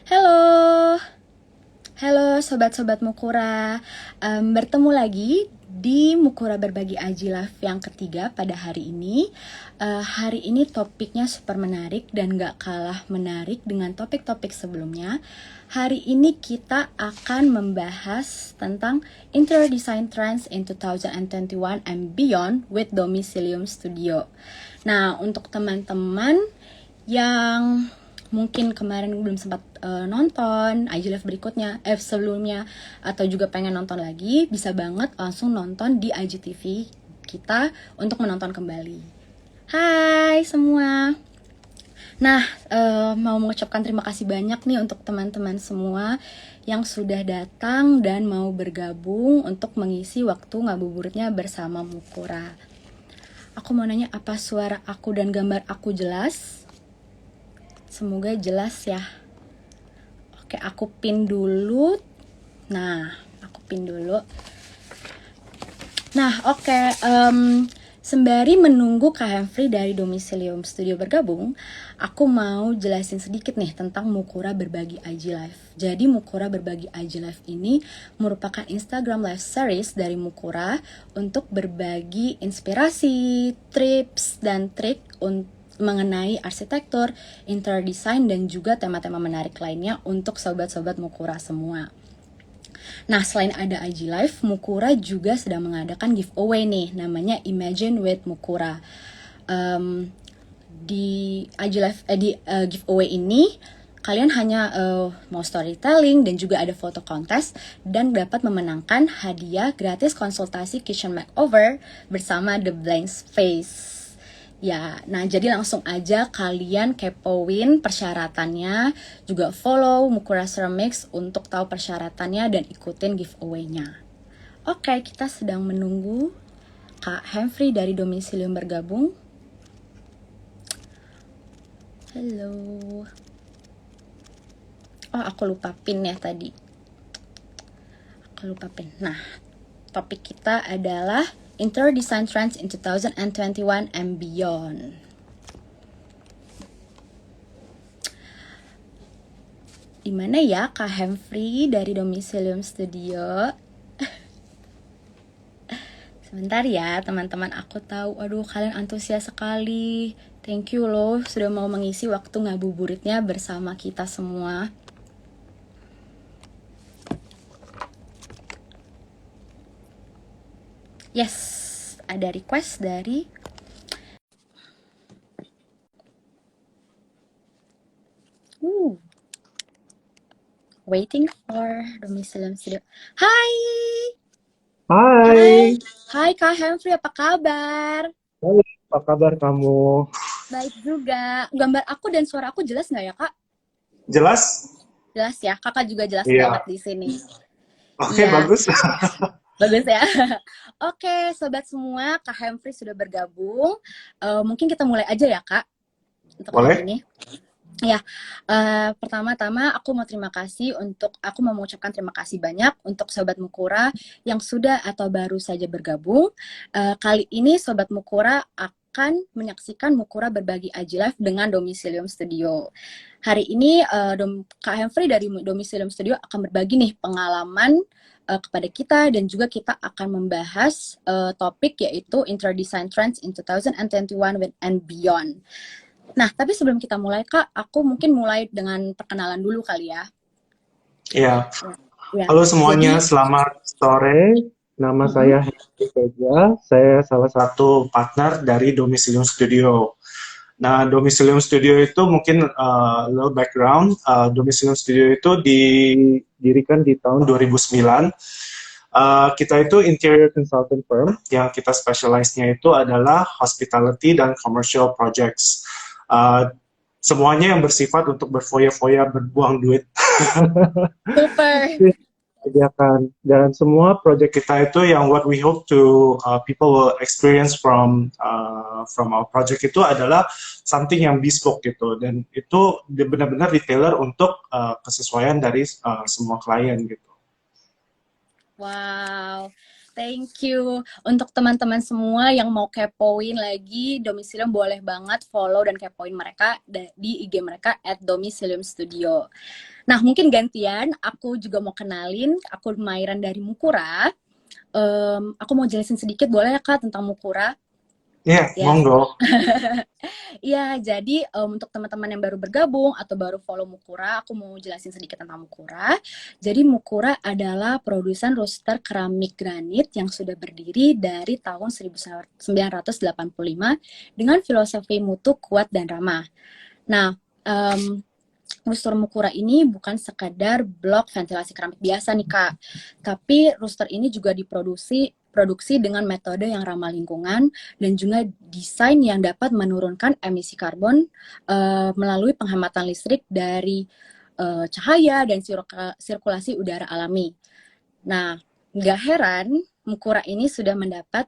Halo, halo sobat-sobat Mukura. Bertemu lagi di Mukura Berbagi Aji Live yang ketiga pada hari ini. Hari ini topiknya super menarik dan gak kalah menarik dengan topik-topik sebelumnya. Hari ini kita akan membahas tentang Interior Design Trends in 2021 and Beyond with Domicilium Studio. Nah, untuk teman-teman yang mungkin kemarin belum sempat nonton IG Live berikutnya, sebelumnya, atau juga pengen nonton lagi, bisa banget langsung nonton di IGTV kita untuk menonton kembali. Hai semua. Nah, mau mengucapkan terima kasih banyak nih untuk teman-teman semua yang sudah datang dan mau bergabung untuk mengisi waktu ngabuburitnya bersama Mukura. Aku mau nanya, apa suara aku dan gambar aku jelas? Semoga jelas ya. Oke, aku pin dulu. Nah, aku pin dulu. Nah, oke. Sembari menunggu Kak Hemfri dari Domicilium Studio bergabung, aku mau jelasin sedikit nih tentang Mukura Berbagi IG Live. Jadi Mukura Berbagi IG Live ini merupakan Instagram Live Series dari Mukura untuk berbagi inspirasi, tips, dan trik mengenai arsitektur, interior design, dan juga tema-tema menarik lainnya untuk sobat-sobat Mukura semua. Nah, selain ada IG Live, Mukura juga sedang mengadakan giveaway nih, namanya Imagine with Mukura. Di IG Live, giveaway ini, kalian hanya mau storytelling dan juga ada foto kontes dan dapat memenangkan hadiah gratis konsultasi kitchen makeover bersama The Blank Space. Ya, nah jadi langsung aja kalian kepoin persyaratannya, juga follow Mukura Ceramics untuk tahu persyaratannya dan ikutin giveaway-nya. Oke, kita sedang menunggu Kak Hemfri dari Domicilium bergabung. Halo. Oh, aku lupa pin ya tadi. Aku lupa pin. Nah, topik kita adalah Interior Design Trends in 2021 and Beyond. Dimana ya Kak Hemfri dari Domicilium Studio? Sebentar ya teman-teman, aku tahu, aduh kalian antusias sekali. Thank you loh sudah mau mengisi waktu ngabuburitnya bersama kita semua. Yes, ada request dari waiting for Domicilium Studio. Hai. Hai, Hai Kak Hemfri, apa kabar? hai, apa kabar kamu? Baik juga. Gambar aku dan suara aku jelas nggak ya Kak? Jelas? Jelas ya, Kakak juga jelas banget Iya. di sini. Oke, Iya, bagus. bagus ya. Oke, sobat semua, Kak Hemfri sudah bergabung. Mungkin kita mulai aja ya Kak, untuk hari Boleh? ini. Ya, pertama-tama aku mau mengucapkan terima kasih banyak untuk Sobat Mukura yang sudah atau baru saja bergabung. Kali ini Sobat Mukura akan menyaksikan Mukura Berbagi IG Live dengan Domicilium Studio. Hari ini Kak Hemfri dari Domicilium Studio akan berbagi nih pengalaman kepada kita, dan juga kita akan membahas topik yaitu Interior Design Trends in 2021 and Beyond. Nah, tapi sebelum kita mulai, Kak, aku mungkin mulai dengan perkenalan dulu kali ya. Iya. Ya, Halo semuanya, jadi, selamat sore. Nama mm-mm. saya Henry Teja. Saya salah satu partner dari Domicilium Studio. Nah, Domicilium Studio itu mungkin little background. Domicilium Studio itu didirikan di tahun 2009. Kita itu interior consultant firm yang kita specialize-nya itu adalah hospitality dan commercial projects. Uh, Semuanya yang bersifat untuk berfoya-foya, berbuang duit. Super. Kerjakan, dan semua project kita itu yang what we hope to people will experience from our project itu adalah something yang bespoke gitu, dan itu benar-benar retailer untuk kesesuaian dari semua klien gitu. Wow. Thank you. Untuk teman-teman semua yang mau kepoin lagi Domicilium, boleh banget follow dan kepoin mereka di IG mereka @domiciliumstudio. Nah, mungkin gantian, aku juga mau kenalin, aku Mairan dari Mukura. Aku mau jelasin sedikit, boleh ya Kak, tentang Mukura? Iya, Ya. monggo. Iya, jadi untuk teman-teman yang baru bergabung atau baru follow Mukura, aku mau jelasin sedikit tentang Mukura. Jadi Mukura adalah produsen roster keramik granit yang sudah berdiri dari tahun 1985 dengan filosofi mutu kuat dan ramah. Nah, rooster Mukura ini bukan sekadar blok ventilasi keramik biasa nih Kak, tapi rooster ini juga diproduksi dengan metode yang ramah lingkungan dan juga desain yang dapat menurunkan emisi karbon melalui penghematan listrik dari cahaya dan sirkulasi udara alami. Nah, nggak heran Mukura ini sudah mendapat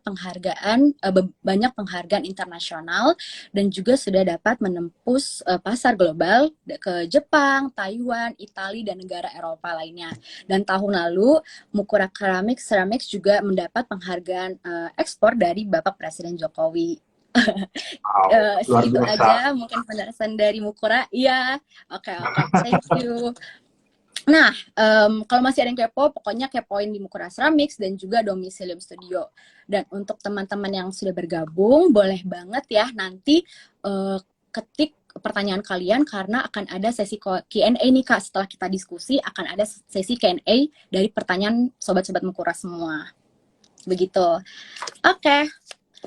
banyak penghargaan internasional dan juga sudah dapat menembus pasar global ke Jepang, Taiwan, Italia, dan negara Eropa lainnya. Dan tahun lalu Mukura Ceramics juga mendapat penghargaan ekspor dari Bapak Presiden Jokowi. Wow, luar Segitu biasa. aja mungkin penjelasan dari Mukura. Iya, oke, thank you. Nah, kalau masih ada yang kepo, pokoknya kepoin di Mukura Ceramics dan juga Domicilium Studio. Dan untuk teman-teman yang sudah bergabung, boleh banget ya nanti ketik pertanyaan kalian karena akan ada sesi Q&A nih Kak. Setelah kita diskusi, akan ada sesi Q&A dari pertanyaan sobat-sobat Mukura semua. Begitu. Oke.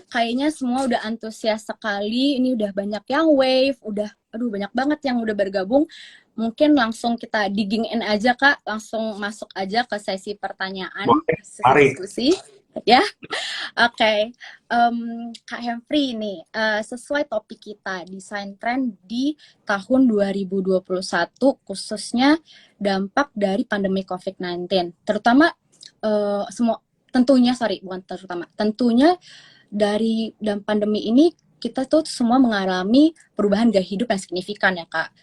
Kayaknya semua udah antusias sekali. Ini udah banyak yang wave, aduh banyak banget yang udah bergabung. Mungkin langsung kita digging in aja Kak, langsung masuk aja ke sesi pertanyaan, Boleh, sesi mari. diskusi, ya. Oke. Kak Hempri nih, sesuai topik kita, desain tren di tahun 2021, khususnya dampak dari pandemi COVID-19. Terutama tentunya dari pandemi ini kita tuh semua mengalami perubahan gaya hidup yang signifikan ya Kak.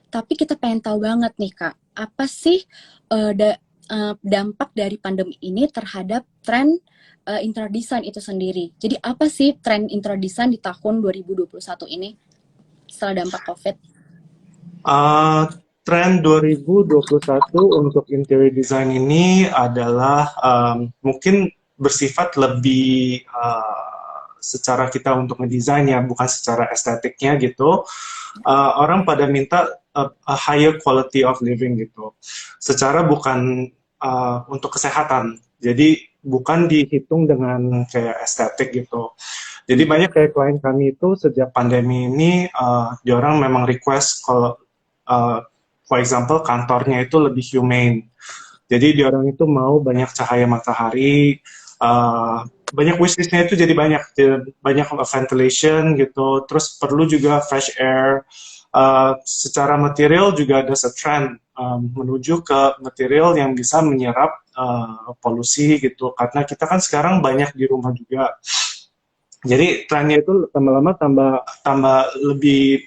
Tapi kita pengen tahu banget nih Kak, apa sih dampak dari pandemi ini terhadap tren interior design itu sendiri. Jadi apa sih tren interior design di tahun 2021 ini setelah dampak COVID? Tren 2021 untuk interior design ini adalah mungkin bersifat lebih secara kita untuk ngedesain ya, bukan secara estetiknya gitu. Orang pada minta a higher quality of living gitu. Secara bukan untuk kesehatan. Jadi bukan dihitung dengan kayak estetik gitu. Jadi banyak kayak klien kami itu sejak pandemi ini, diorang memang request kalau for example kantornya itu lebih humane. Jadi diorang itu mau banyak cahaya matahari, banyak wishlistnya itu jadi banyak ventilation gitu, terus perlu juga fresh air. Secara material juga ada trend menuju ke material yang bisa menyerap polusi gitu, karena kita kan sekarang banyak di rumah juga. Jadi trennya itu lama-lama tambah lebih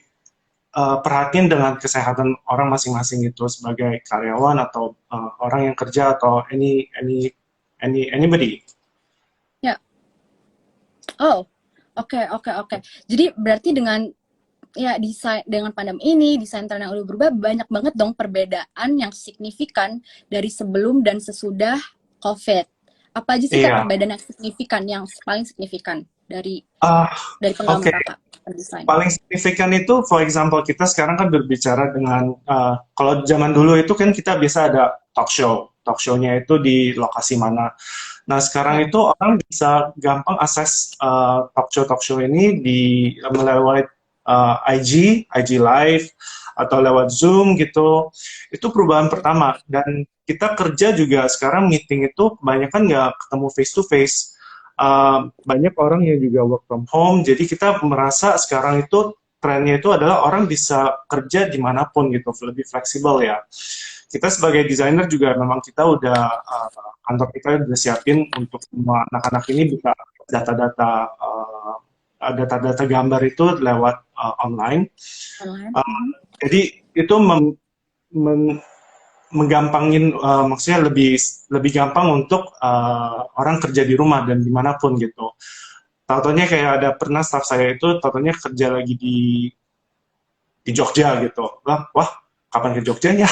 perhatian dengan kesehatan orang masing-masing gitu sebagai karyawan atau orang yang kerja atau anybody. Ya. Oh, oke. Jadi berarti dengan pandemi ini, desain tren yang udah berubah, banyak banget dong perbedaan yang signifikan dari sebelum dan sesudah COVID. Apa aja sih Kak Iya. perbedaan yang signifikan, yang paling signifikan dari pengalaman Oke. Kakak berdesain? Paling signifikan itu, for example, kita sekarang kan berbicara dengan, kalau zaman dulu itu kan kita biasa ada talk show. Talk show-nya itu di lokasi mana. Nah, sekarang Ya. itu orang bisa gampang akses talk show ini melalui IG Live, atau lewat Zoom gitu. Itu perubahan pertama. Dan kita kerja juga sekarang meeting itu kebanyakan nggak ketemu face to face. Banyak orang yang juga work from home, jadi kita merasa sekarang itu trennya itu adalah orang bisa kerja dimanapun gitu, lebih fleksibel ya. Kita sebagai desainer juga memang kita udah kantor kita udah siapin untuk semua anak-anak ini bisa data-data gambar itu lewat online. Online. Jadi itu menggampangin, maksudnya lebih lebih gampang untuk orang kerja di rumah dan dimanapun gitu. Tahu-taunya kayak ada pernah staff saya itu tahu-taunya kerja lagi di Jogja gitu. Wah, kapan ke Jogjanya?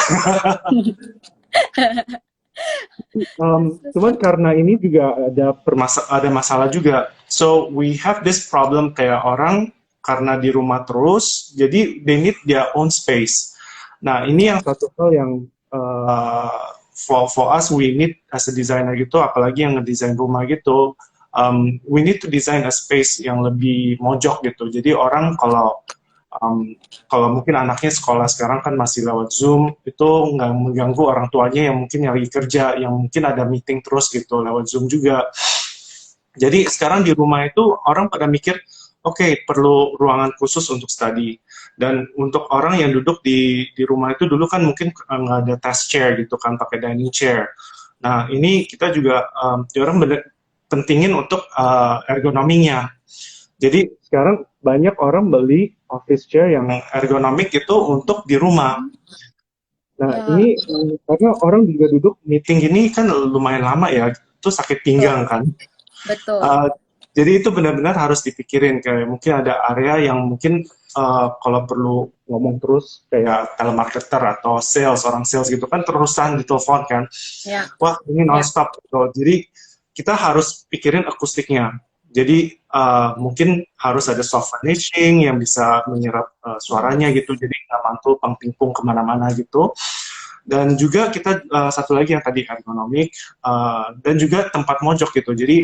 Cuman karena ini juga ada masalah juga. So we have this problem kayak orang karena di rumah terus, jadi they need their own space. Nah, ini yang satu hal yang for us we need as a designer gitu, apalagi yang ngedesain rumah gitu, we need to design a space yang lebih mojok gitu. Jadi orang um, kalau mungkin anaknya sekolah sekarang kan masih lewat Zoom, itu nggak mengganggu orang tuanya yang mungkin lagi kerja, yang mungkin ada meeting terus gitu lewat Zoom juga. Jadi sekarang di rumah itu orang pada mikir, oke, perlu ruangan khusus untuk study. Dan untuk orang yang duduk di rumah itu dulu kan mungkin nggak ada task chair gitu kan, pakai dining chair. Nah, ini kita juga orang pentingin untuk ergonominya. Jadi sekarang banyak orang beli office chair yang ergonomik itu untuk di rumah. Nah, Ya, ini karena orang juga duduk meeting gini kan lumayan lama ya, itu sakit pinggang kan. betul. Uh, jadi itu benar-benar harus dipikirin, kayak mungkin ada area yang mungkin kalau perlu ngomong terus kayak telemarketer atau sales, orang sales gitu kan terusan ditelepon kan. Ya, Wah, ini ya, nonstop gitu. Jadi kita harus pikirin akustiknya. Jadi mungkin harus ada soft finishing yang bisa menyerap suaranya gitu. Jadi nggak mantul pangpingpung kemana-mana gitu. Dan juga kita satu lagi yang tadi ergonomik dan juga tempat mojok gitu. Jadi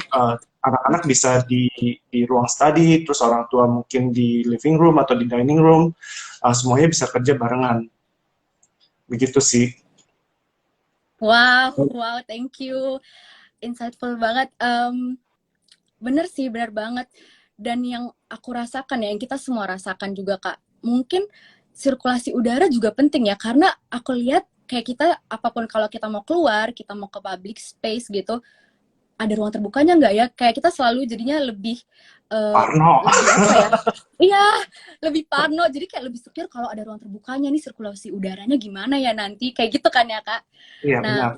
anak-anak bisa di ruang study, terus orang tua mungkin di living room atau di dining room, semuanya bisa kerja barengan. Begitu sih. wow, wow, thank you, insightful banget. Bener sih, bener banget. Dan yang aku rasakan ya, yang kita semua rasakan juga Kak, mungkin sirkulasi udara juga penting ya, karena aku lihat kayak kita, apapun kalau kita mau keluar, kita mau ke public space gitu, ada ruang terbukanya nggak ya? Kayak kita selalu jadinya lebih, Parno. lebih apa ya? Iya, lebih parno. Jadi kayak lebih secure kalau ada ruang terbukanya nih, sirkulasi udaranya gimana ya nanti? Kayak gitu kan ya Kak? Iya, Nah, benar.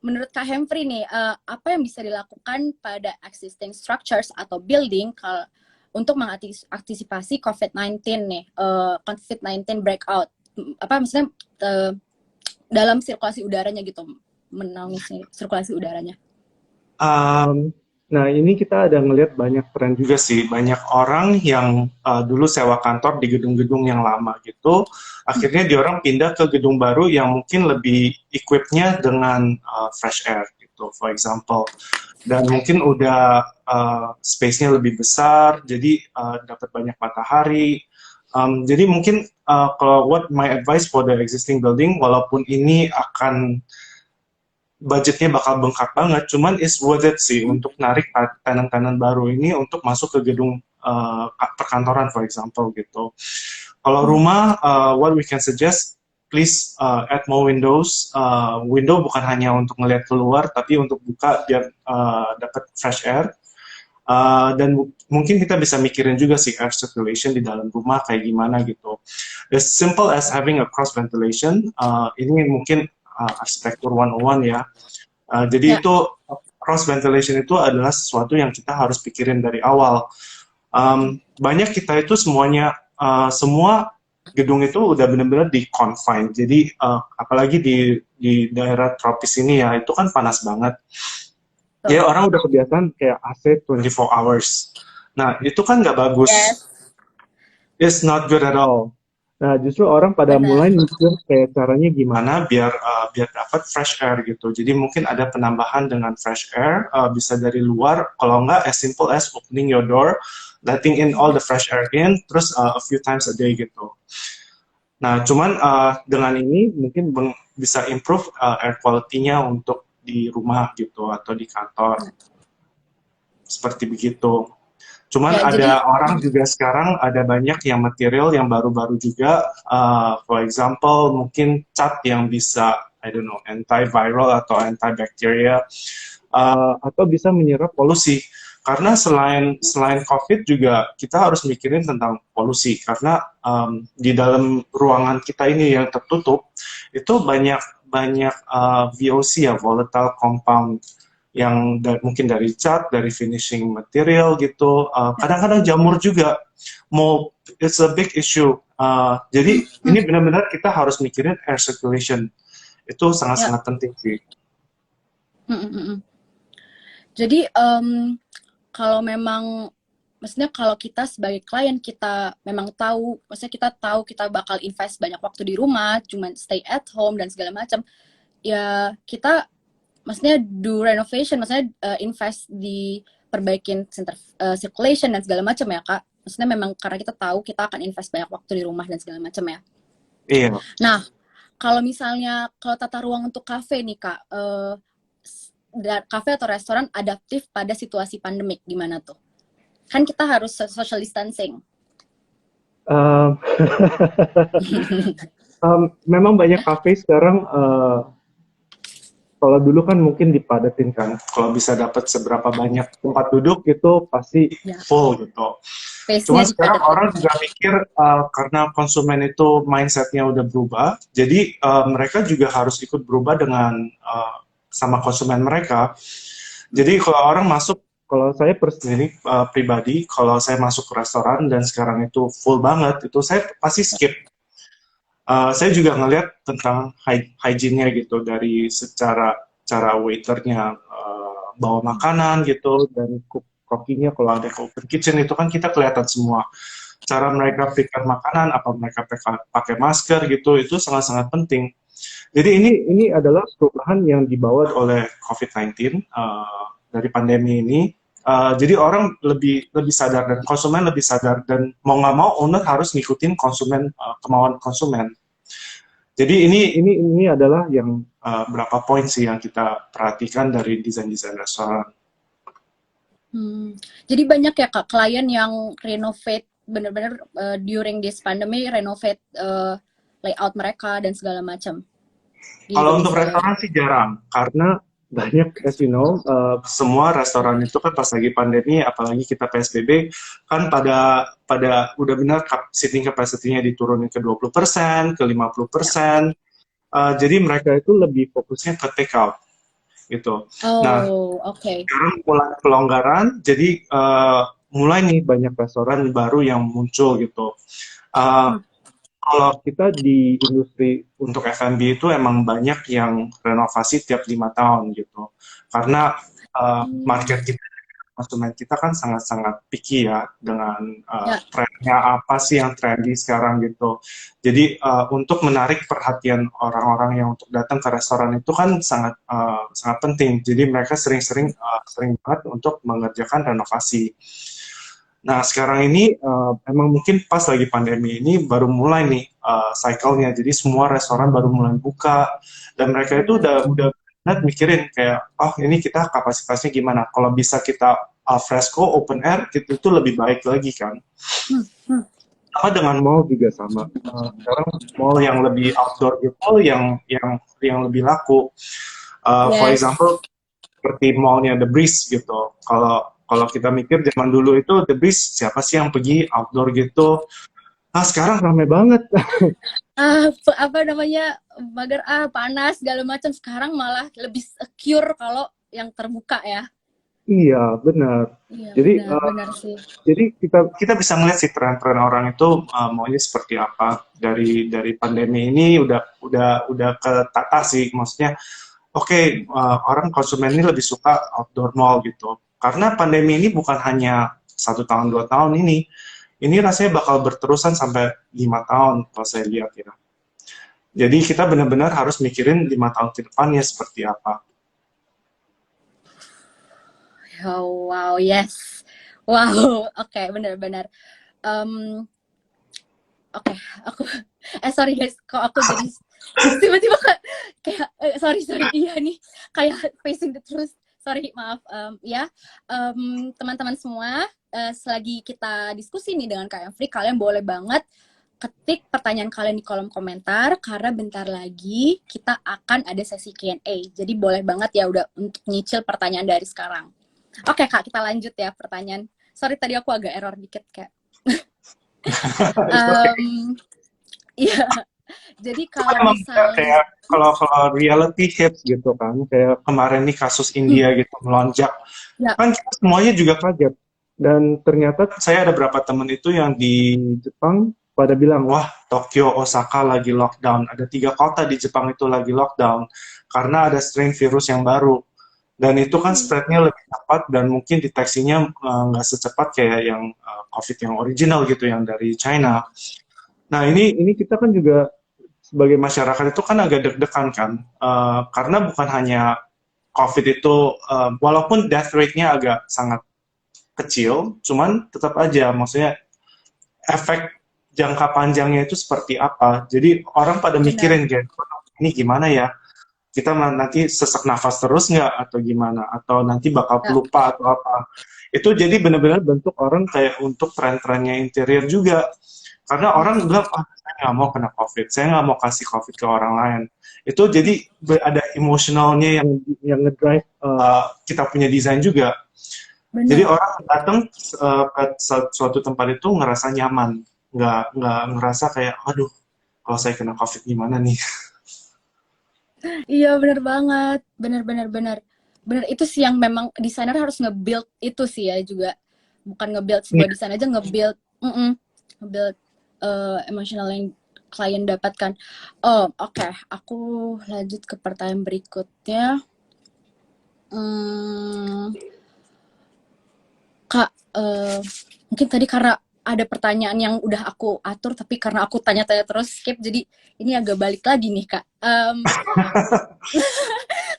menurut Kak Hemfri nih, apa yang bisa dilakukan pada existing structures atau building untuk mengantisipasi COVID-19 nih, COVID-19 breakout? Apa maksudnya dalam sirkulasi udaranya gitu, menaungi sirkulasi udaranya? Um, nah, ini kita ada ngelihat banyak tren juga sih. Banyak orang yang dulu sewa kantor di gedung-gedung yang lama gitu, akhirnya diorang pindah ke gedung baru yang mungkin lebih equipnya dengan fresh air gitu, for example. Dan mungkin udah space-nya lebih besar, jadi dapat banyak matahari. Jadi mungkin kalau what my advice for the existing building, walaupun ini akan budgetnya bakal bengkak banget, cuman is worth it sih untuk narik tenant-tenant baru ini untuk masuk ke gedung perkantoran, for example gitu. Kalau rumah, what we can suggest, please add more windows. Window bukan hanya untuk ngelihat keluar, tapi untuk buka biar dapat fresh air. Dan mungkin kita bisa mikirin juga sih air circulation di dalam rumah kayak gimana gitu. As simple as having a cross ventilation, ini mungkin arsitektur 101 ya. Jadi Ya, itu cross ventilation itu adalah sesuatu yang kita harus pikirin dari awal. Banyak kita itu semuanya, semua gedung itu udah benar-benar di confine. Jadi apalagi di daerah tropis ini ya, itu kan panas banget. betul. Ya orang udah kebiasaan kayak AC 24 hours. Nah itu kan nggak bagus. Yes, It's not good at all. Nah, justru orang pada benar. mulai mikir kayak caranya gimana biar dapat fresh air gitu. Jadi mungkin ada penambahan dengan fresh air, bisa dari luar. Kalau nggak, as simple as opening your door, letting in all the fresh air in, terus a few times a day gitu. Nah, cuman dengan ini mungkin bisa improve air quality-nya untuk di rumah gitu atau di kantor. Seperti begitu. Cuman Ya, jadi ada orang juga sekarang ada banyak yang material yang baru-baru juga, for example mungkin cat yang bisa, I don't know, antiviral atau antibacteria, atau bisa menyerap polusi. Karena selain COVID juga kita harus mikirin tentang polusi karena di dalam ruangan kita ini yang tertutup itu banyak banyak VOC ya, volatile compound, yang mungkin dari cat, dari finishing material gitu. Kadang-kadang jamur juga, mold, it's a big issue. Jadi ini benar-benar kita harus mikirin air circulation. Itu Ya. sangat-sangat penting sih. Jadi kalau memang, maksudnya kalau kita sebagai klien kita memang tahu, maksudnya kita tahu kita bakal invest banyak waktu di rumah, cuman stay at home dan segala macam, ya kita maksudnya do renovation, maksudnya invest di perbaikin center circulation dan segala macam ya Kak. Maksudnya memang karena kita tahu kita akan invest banyak waktu di rumah dan segala macam ya. Iya. Nah, kalau misalnya kalau tata ruang untuk kafe nih Kak, kafe atau restoran adaptif pada situasi pandemik gimana tuh? Kan kita harus social distancing. Um, memang banyak kafe sekarang, kalau dulu kan mungkin dipadatin kan, kalau bisa dapat seberapa banyak tempat duduk itu pasti Ya. full gitu. Cuma Space-nya sekarang dipadatin. orang juga mikir, karena konsumen itu mindsetnya udah berubah, jadi mereka juga harus ikut berubah dengan sama konsumen mereka. Jadi kalau orang masuk, kalau saya sendiri pribadi, kalau saya masuk ke restoran dan sekarang itu full banget, itu saya pasti skip. Saya juga ngelihat tentang hygiene-nya gitu, dari secara cara waiternya bawa makanan gitu, dan kokinya kalau ada open kitchen itu kan kita kelihatan semua. Cara mereka prepare makanan, apa mereka pakai masker gitu, itu sangat-sangat penting. Jadi ini adalah perubahan yang dibawa oleh COVID-19 dari pandemi ini. Jadi orang lebih sadar dan konsumen lebih sadar, dan mau nggak mau owner harus ngikutin konsumen, kemauan konsumen. Jadi ini adalah yang berapa poin sih yang kita perhatikan dari desain-desain restoran. Jadi banyak ya Kak klien yang renovate bener-bener during this pandemic, renovate layout mereka dan segala macam. Kalau untuk restoran sih jarang, karena banyak, as you know, semua restoran itu kan pas lagi pandemi, apalagi kita PSBB, kan pada udah benar seating capacity-nya diturunin ke 20%, ke 50%. Jadi mereka itu lebih fokusnya ke take out gitu. Nah, sekarang mulai pelonggaran, jadi mulai nih banyak restoran baru yang muncul gitu. Kalau kita di industri untuk F&B itu emang banyak yang renovasi tiap 5 tahun gitu, karena market kita, konsumen kita kan sangat-sangat picky ya dengan trennya apa sih yang trendy sekarang gitu. Jadi untuk menarik perhatian orang-orang yang untuk datang ke restoran itu kan sangat penting. Jadi mereka sering banget untuk mengerjakan renovasi. Nah, sekarang ini emang mungkin pas lagi pandemi ini baru mulai nih cycle-nya. Jadi semua restoran baru mulai buka, dan mereka itu udah mikirin kayak, oh ini kita kapasitasnya gimana? Kalau bisa kita fresco, open air, itu lebih baik lagi kan. Sama dengan mall juga sama. Sekarang mall yang lebih outdoor itu yang lebih laku. For example, seperti mallnya The Breeze gitu. Kalau kita mikir zaman dulu itu The Breeze, siapa sih yang pergi outdoor gitu? Nah, sekarang rame banget. Apa namanya, mager panas segala macam, sekarang malah lebih secure kalau yang terbuka ya. Iya, benar. Iya, jadi benar sih. Jadi kita bisa ngeliat sih tren-tren orang itu maunya seperti apa. Dari pandemi ini udah ketata sih, maksudnya oke, orang konsumen ini lebih suka outdoor mall gitu. Karena pandemi ini bukan hanya 1 tahun 2 tahun ini rasanya bakal berterusan sampai 5 tahun kalau saya lihat ya. Jadi kita benar-benar harus mikirin 5 tahun ke depannya seperti apa. Oh, wow, yes. Wow, oke, benar-benar. Oke, aku sorry guys, kok aku jadi tiba-tiba kayak sorry iya nih, kayak facing the truth. Sorry, maaf. Ya, teman-teman semua, selagi kita diskusi nih dengan Kak Free, kalian boleh banget ketik pertanyaan kalian di kolom komentar, karena bentar lagi kita akan ada sesi Q&A. Jadi boleh banget ya udah untuk nyicil pertanyaan dari sekarang. Oke Kak, kita lanjut ya pertanyaan. Sorry tadi aku agak error dikit kayak. Iya. Jadi Cuma kalau emang benar misalnya, kayak kalau reality hits gitu kan, kayak kemarin nih kasus hmm, India gitu melonjak, ya, kan kita semuanya juga kaget. Dan ternyata saya ada beberapa teman itu yang di Jepang pada bilang, wah Tokyo, Osaka lagi lockdown. Ada 3 kota di Jepang itu lagi lockdown karena ada strain virus yang baru. Dan itu kan hmm, spreadnya lebih cepat dan mungkin deteksinya nggak secepat kayak yang COVID yang original gitu, yang dari China. Nah ini kita kan juga sebagai masyarakat itu kan agak deg-degan kan, karena bukan hanya COVID itu, walaupun death rate-nya agak sangat kecil, cuman tetap aja maksudnya efek jangka panjangnya itu seperti apa. Jadi orang pada benar, mikirin kayak ini gimana ya? Kita nanti sesak nafas terus nggak atau gimana? Atau nanti bakal ya, pelupa atau apa? Itu jadi benar-benar bentuk orang kayak untuk tren-trennya interior juga. Karena orang mm-mm, bilang, ah, saya nggak mau kena COVID, saya nggak mau kasih COVID ke orang lain. Itu jadi ada emosionalnya yang ngedrive kita punya desain juga. Jadi benar. orang datang ke suatu tempat itu ngerasa nyaman, nggak ngerasa kayak, aduh, kalau saya kena COVID gimana nih? Iya benar banget, benar-benar benar. Benar itu sih yang memang desainer harus nge-build itu sih ya juga. Bukan nge-build sebuah desain aja, nge-build, nge-build emosional yang klien dapatkan. Oh, oke. Aku lanjut ke pertanyaan berikutnya. Hmm, Kak, mungkin tadi karena ada pertanyaan yang udah aku atur, tapi karena aku tanya-tanya terus skip, jadi ini agak balik lagi nih, Kak.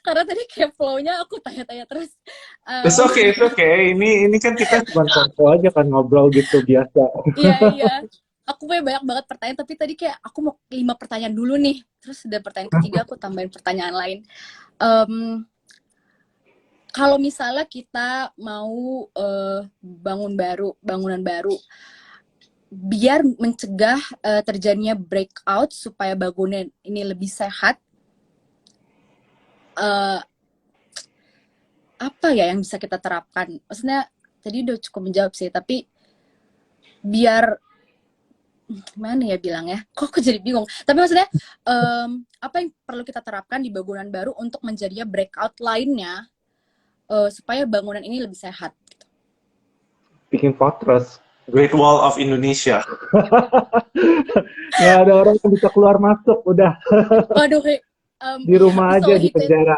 Karena tadi kayak flow-nya aku tanya-tanya terus. It's Um, okay, it's okay. Ini kan kita cuma konvo aja kan, ngobrol gitu biasa. iya, iya. Aku punya banyak banget pertanyaan, tapi tadi kayak aku mau 5 pertanyaan dulu nih. Terus udah pertanyaan ketiga, aku tambahin pertanyaan lain. Um, Kalau misalnya kita mau bangunan baru, biar mencegah terjadinya breakout supaya bangunan ini lebih sehat, eh, apa ya yang bisa kita terapkan? Maksudnya tadi udah cukup menjawab sih, tapi biar gimana ya bilang ya? Kok aku jadi bingung. Tapi maksudnya apa yang perlu kita terapkan di bangunan baru untuk menjadinya breakout lainnya supaya bangunan ini lebih sehat? Bikin fortress, Great Wall of Indonesia. Nggak ada orang yang bisa keluar masuk, udah Waduh, di rumah it's so aja di heated. penjara.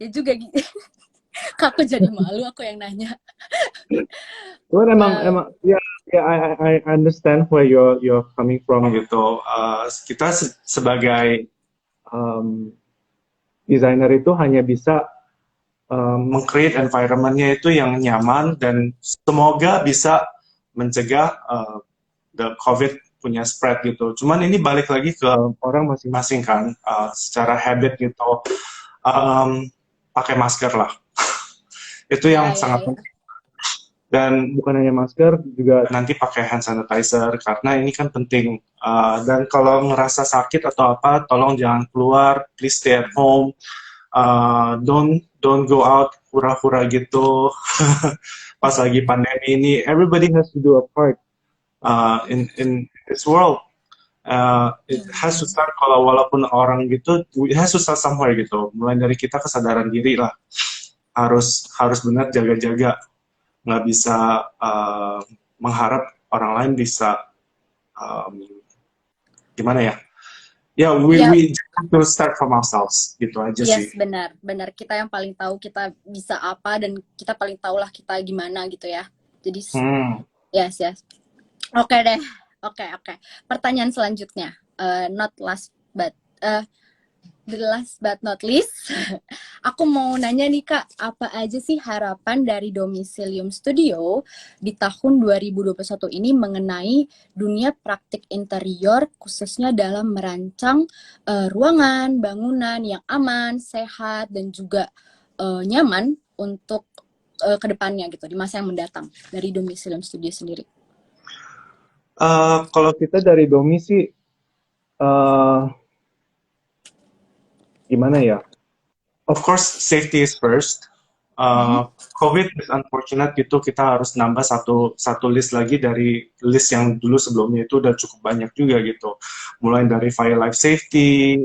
Ya juga gitu. Aku jadi malu aku yang nanya. Cuman Uh, emang ya, ya I understand where you're coming from gitu. Kita sebagai um, desainer itu hanya bisa meng-create environment-nya itu yang nyaman dan semoga bisa mencegah the COVID punya spread gitu. Cuman ini balik lagi ke orang masing-masing kan, secara habit gitu. Um, Pakai masker lah. Itu ya, yang ya, sangat ya. penting. Dan bukan hanya masker, juga nanti pakai hand sanitizer karena ini kan penting. Dan kalau ngerasa sakit atau apa, tolong jangan keluar, please stay at home. Don't go out hura-hura gitu. Pas lagi pandemi ini, everybody has to do a part in this world. It has to start, kalau walaupun orang gitu, it has to start somewhere gitu. Mulai dari kita kesadaran diri lah. Harus benar jaga-jaga, nggak bisa mengharap orang lain bisa um, gimana ya? Ya, Ya, we have to start from ourselves gitu aja sih. yes, benar, benar. Kita yang paling tahu kita bisa apa dan kita paling tahulah kita gimana gitu ya. Jadi, Hmm. yes, yes. Oke deh. Oke, oke. Pertanyaan selanjutnya. Not last but the last but not least. Aku mau nanya nih Kak, apa aja sih harapan dari Domicilium Studio di tahun 2021 ini mengenai dunia praktik interior khususnya dalam merancang ruangan, bangunan yang aman, sehat dan juga nyaman untuk kedepannya gitu di masa yang mendatang dari Domicilium Studio sendiri. Kalau kita dari Domi sih, uh, gimana ya? Of course, safety is first. Mhm. COVID is unfortunate gitu, kita harus nambah satu satu list lagi dari list yang dulu sebelumnya itu udah cukup banyak juga gitu. Mulai dari fire life safety,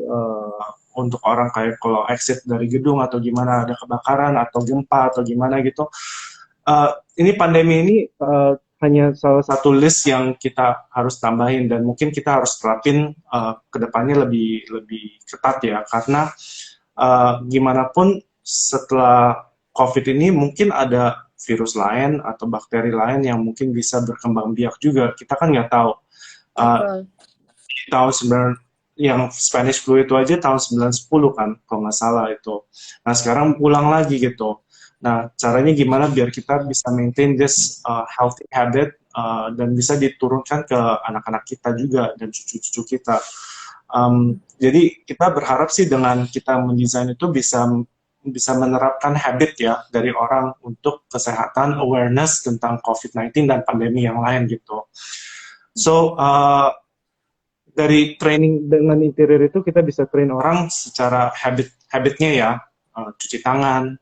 untuk orang kayak kalau exit dari gedung atau gimana ada kebakaran atau gempa atau gimana gitu. Ini pandemi ini hanya salah satu list yang kita harus tambahin dan mungkin kita harus terapin ke depannya lebih lebih ketat ya karena gimana pun setelah COVID ini mungkin ada virus lain atau bakteri lain yang mungkin bisa berkembang biak juga. Kita kan nggak tahu. Uh, Betul. di tahun 9 yang Spanish flu itu aja tahun 910 kan, kalau nggak salah itu. Nah sekarang ulang lagi gitu. Nah caranya gimana biar kita bisa maintain this healthy habit dan bisa diturunkan ke anak-anak kita juga dan cucu-cucu kita. Jadi kita berharap sih dengan kita mendesain itu bisa bisa menerapkan habit ya dari orang untuk kesehatan, awareness tentang COVID-19 dan pandemi yang lain gitu. So, dari training dengan interior itu kita bisa train orang secara habitnya ya, cuci tangan,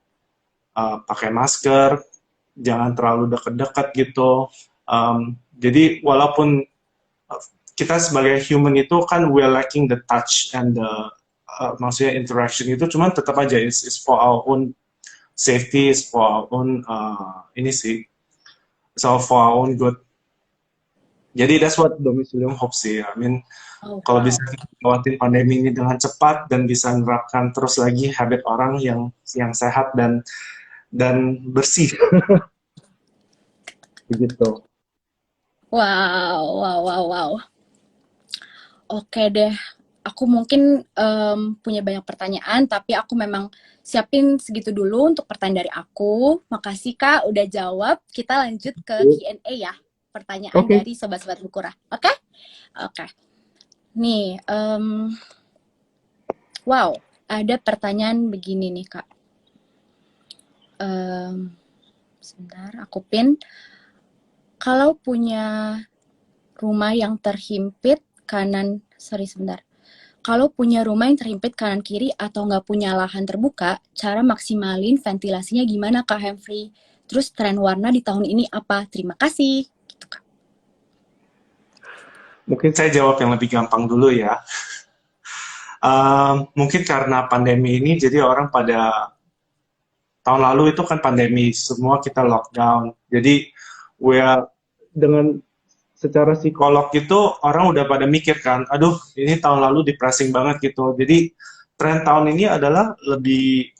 pakai masker, jangan terlalu dekat-dekat gitu. Jadi walaupun kita sebagai human itu kan we're lacking the touch and the maksudnya interaction itu, cuman tetap aja is for our own safety, is for our own ini sih, so for our own good. Jadi that's what Domicilium hope sih. I mean, Oh, kalau bisa wow. kita lewatin pandemi ini dengan cepat dan bisa menerapkan terus lagi habit orang yang sehat dan bersih begitu. Wow, wow, wow, wow. Oke deh. Aku mungkin punya banyak pertanyaan, tapi aku memang siapin segitu dulu untuk pertanyaan dari aku. Makasih Kak udah jawab. Kita lanjut ke Q&A ya. Pertanyaan Oke, dari Sobat-Sobat Bukura. Oke? Oke. Nih, wow. Ada pertanyaan begini nih Kak. Sebentar, aku pin. Kalau punya rumah yang terhimpit kanan, sorry sebentar. Kalau punya rumah yang terhimpit kanan kiri atau nggak punya lahan terbuka, cara maksimalin ventilasinya gimana Kak Hemfrey? Terus tren warna di tahun ini apa? Terima kasih. Gitu Kak. mungkin saya jawab yang lebih gampang dulu ya. Mungkin karena pandemi ini, jadi orang pada tahun lalu itu kan pandemi, semua kita lockdown. Jadi, we are, dengan secara psikolog itu orang udah pada mikir kan, aduh ini tahun lalu depressing banget gitu. Jadi tren tahun ini adalah lebih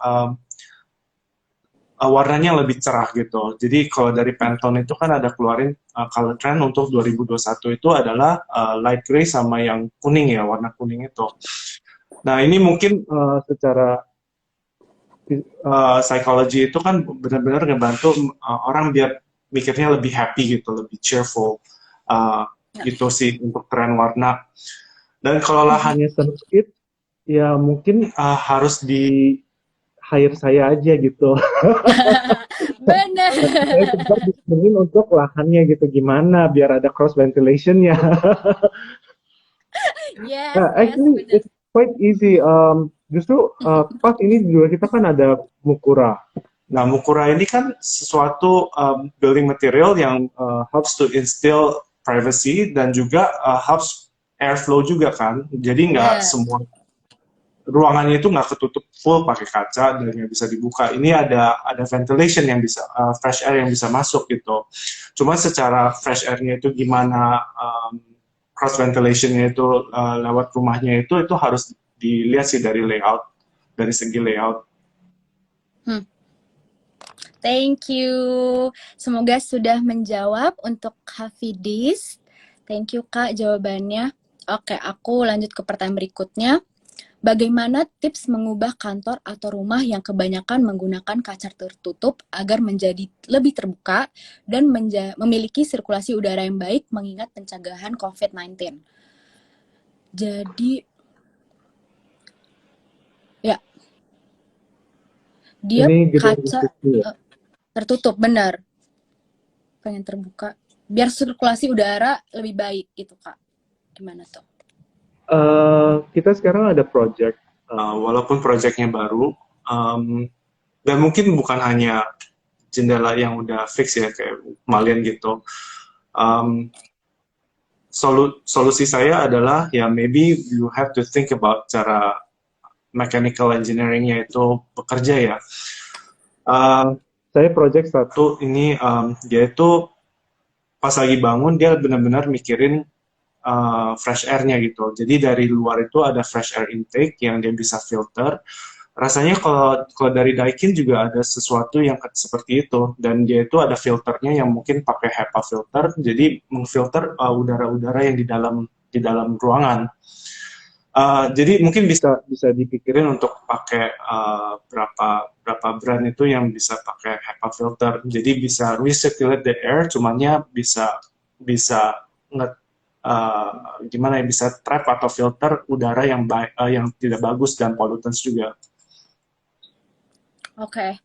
warnanya lebih cerah gitu. Jadi kalau dari Pantone itu kan ada keluarin color trend untuk 2021 itu adalah light gray sama yang kuning ya, warna kuning itu. Nah ini mungkin secara psikologi itu kan benar-benar ngebantu orang biar mikirnya lebih happy gitu, lebih cheerful. Ya. Gitu sih untuk tren warna. Dan kalau lahannya sempit, ya mungkin harus di hire saya aja gitu. Nanti saya Bener. coba bisnis untuk lahannya gitu gimana biar ada cross ventilationnya. Yes, Nah, yes, actually bener. it's quite easy. Justru pas ini juga kita kan ada Mukura. Nah, Mukura ini kan sesuatu building material yang helps to instill privacy dan juga helps airflow juga kan. Jadi nggak Bener. semua ruangannya itu nggak ketutup full pakai kaca dan yang bisa dibuka. Ini ada ventilation yang bisa fresh air yang bisa masuk gitu. Cuma secara fresh airnya itu gimana cross ventilationnya itu lewat rumahnya itu harus dilihat sih dari layout dari segi layout. Hmm. Thank you. Semoga sudah menjawab untuk Hafidis. Thank you Kak jawabannya. Oke, aku lanjut ke pertanyaan berikutnya. Bagaimana tips mengubah kantor atau rumah yang kebanyakan menggunakan kaca tertutup agar menjadi lebih terbuka dan memiliki sirkulasi udara yang baik mengingat pencegahan COVID-19? Jadi, ya, dia Ini gedung kaca ya. tertutup, benar. Pengen terbuka. Biar sirkulasi udara lebih baik gitu, Kak. Gimana tuh? Kita sekarang ada project, walaupun projectnya baru, um, Dan mungkin bukan hanya jendela yang udah fix ya kayak kemarin gitu. Um, Solusi saya adalah ya maybe you have to think about cara mechanical engineering-nya itu bekerja ya. Saya project satu ini dia itu pas lagi bangun dia benar-benar mikirin fresh air-nya gitu. Jadi dari luar itu ada fresh air intake yang dia bisa filter. Rasanya kalau dari Daikin juga ada sesuatu yang seperti itu dan dia itu ada filternya yang mungkin pakai HEPA filter, jadi mengfilter udara-udara yang di dalam ruangan. Jadi mungkin bisa bisa dipikirin untuk pakai berapa berapa brand itu yang bisa pakai HEPA filter. Jadi bisa recirculate the air, cumannya bisa bisa nge, gimana ya bisa trap atau filter udara yang tidak bagus dan pollutants juga. Oke,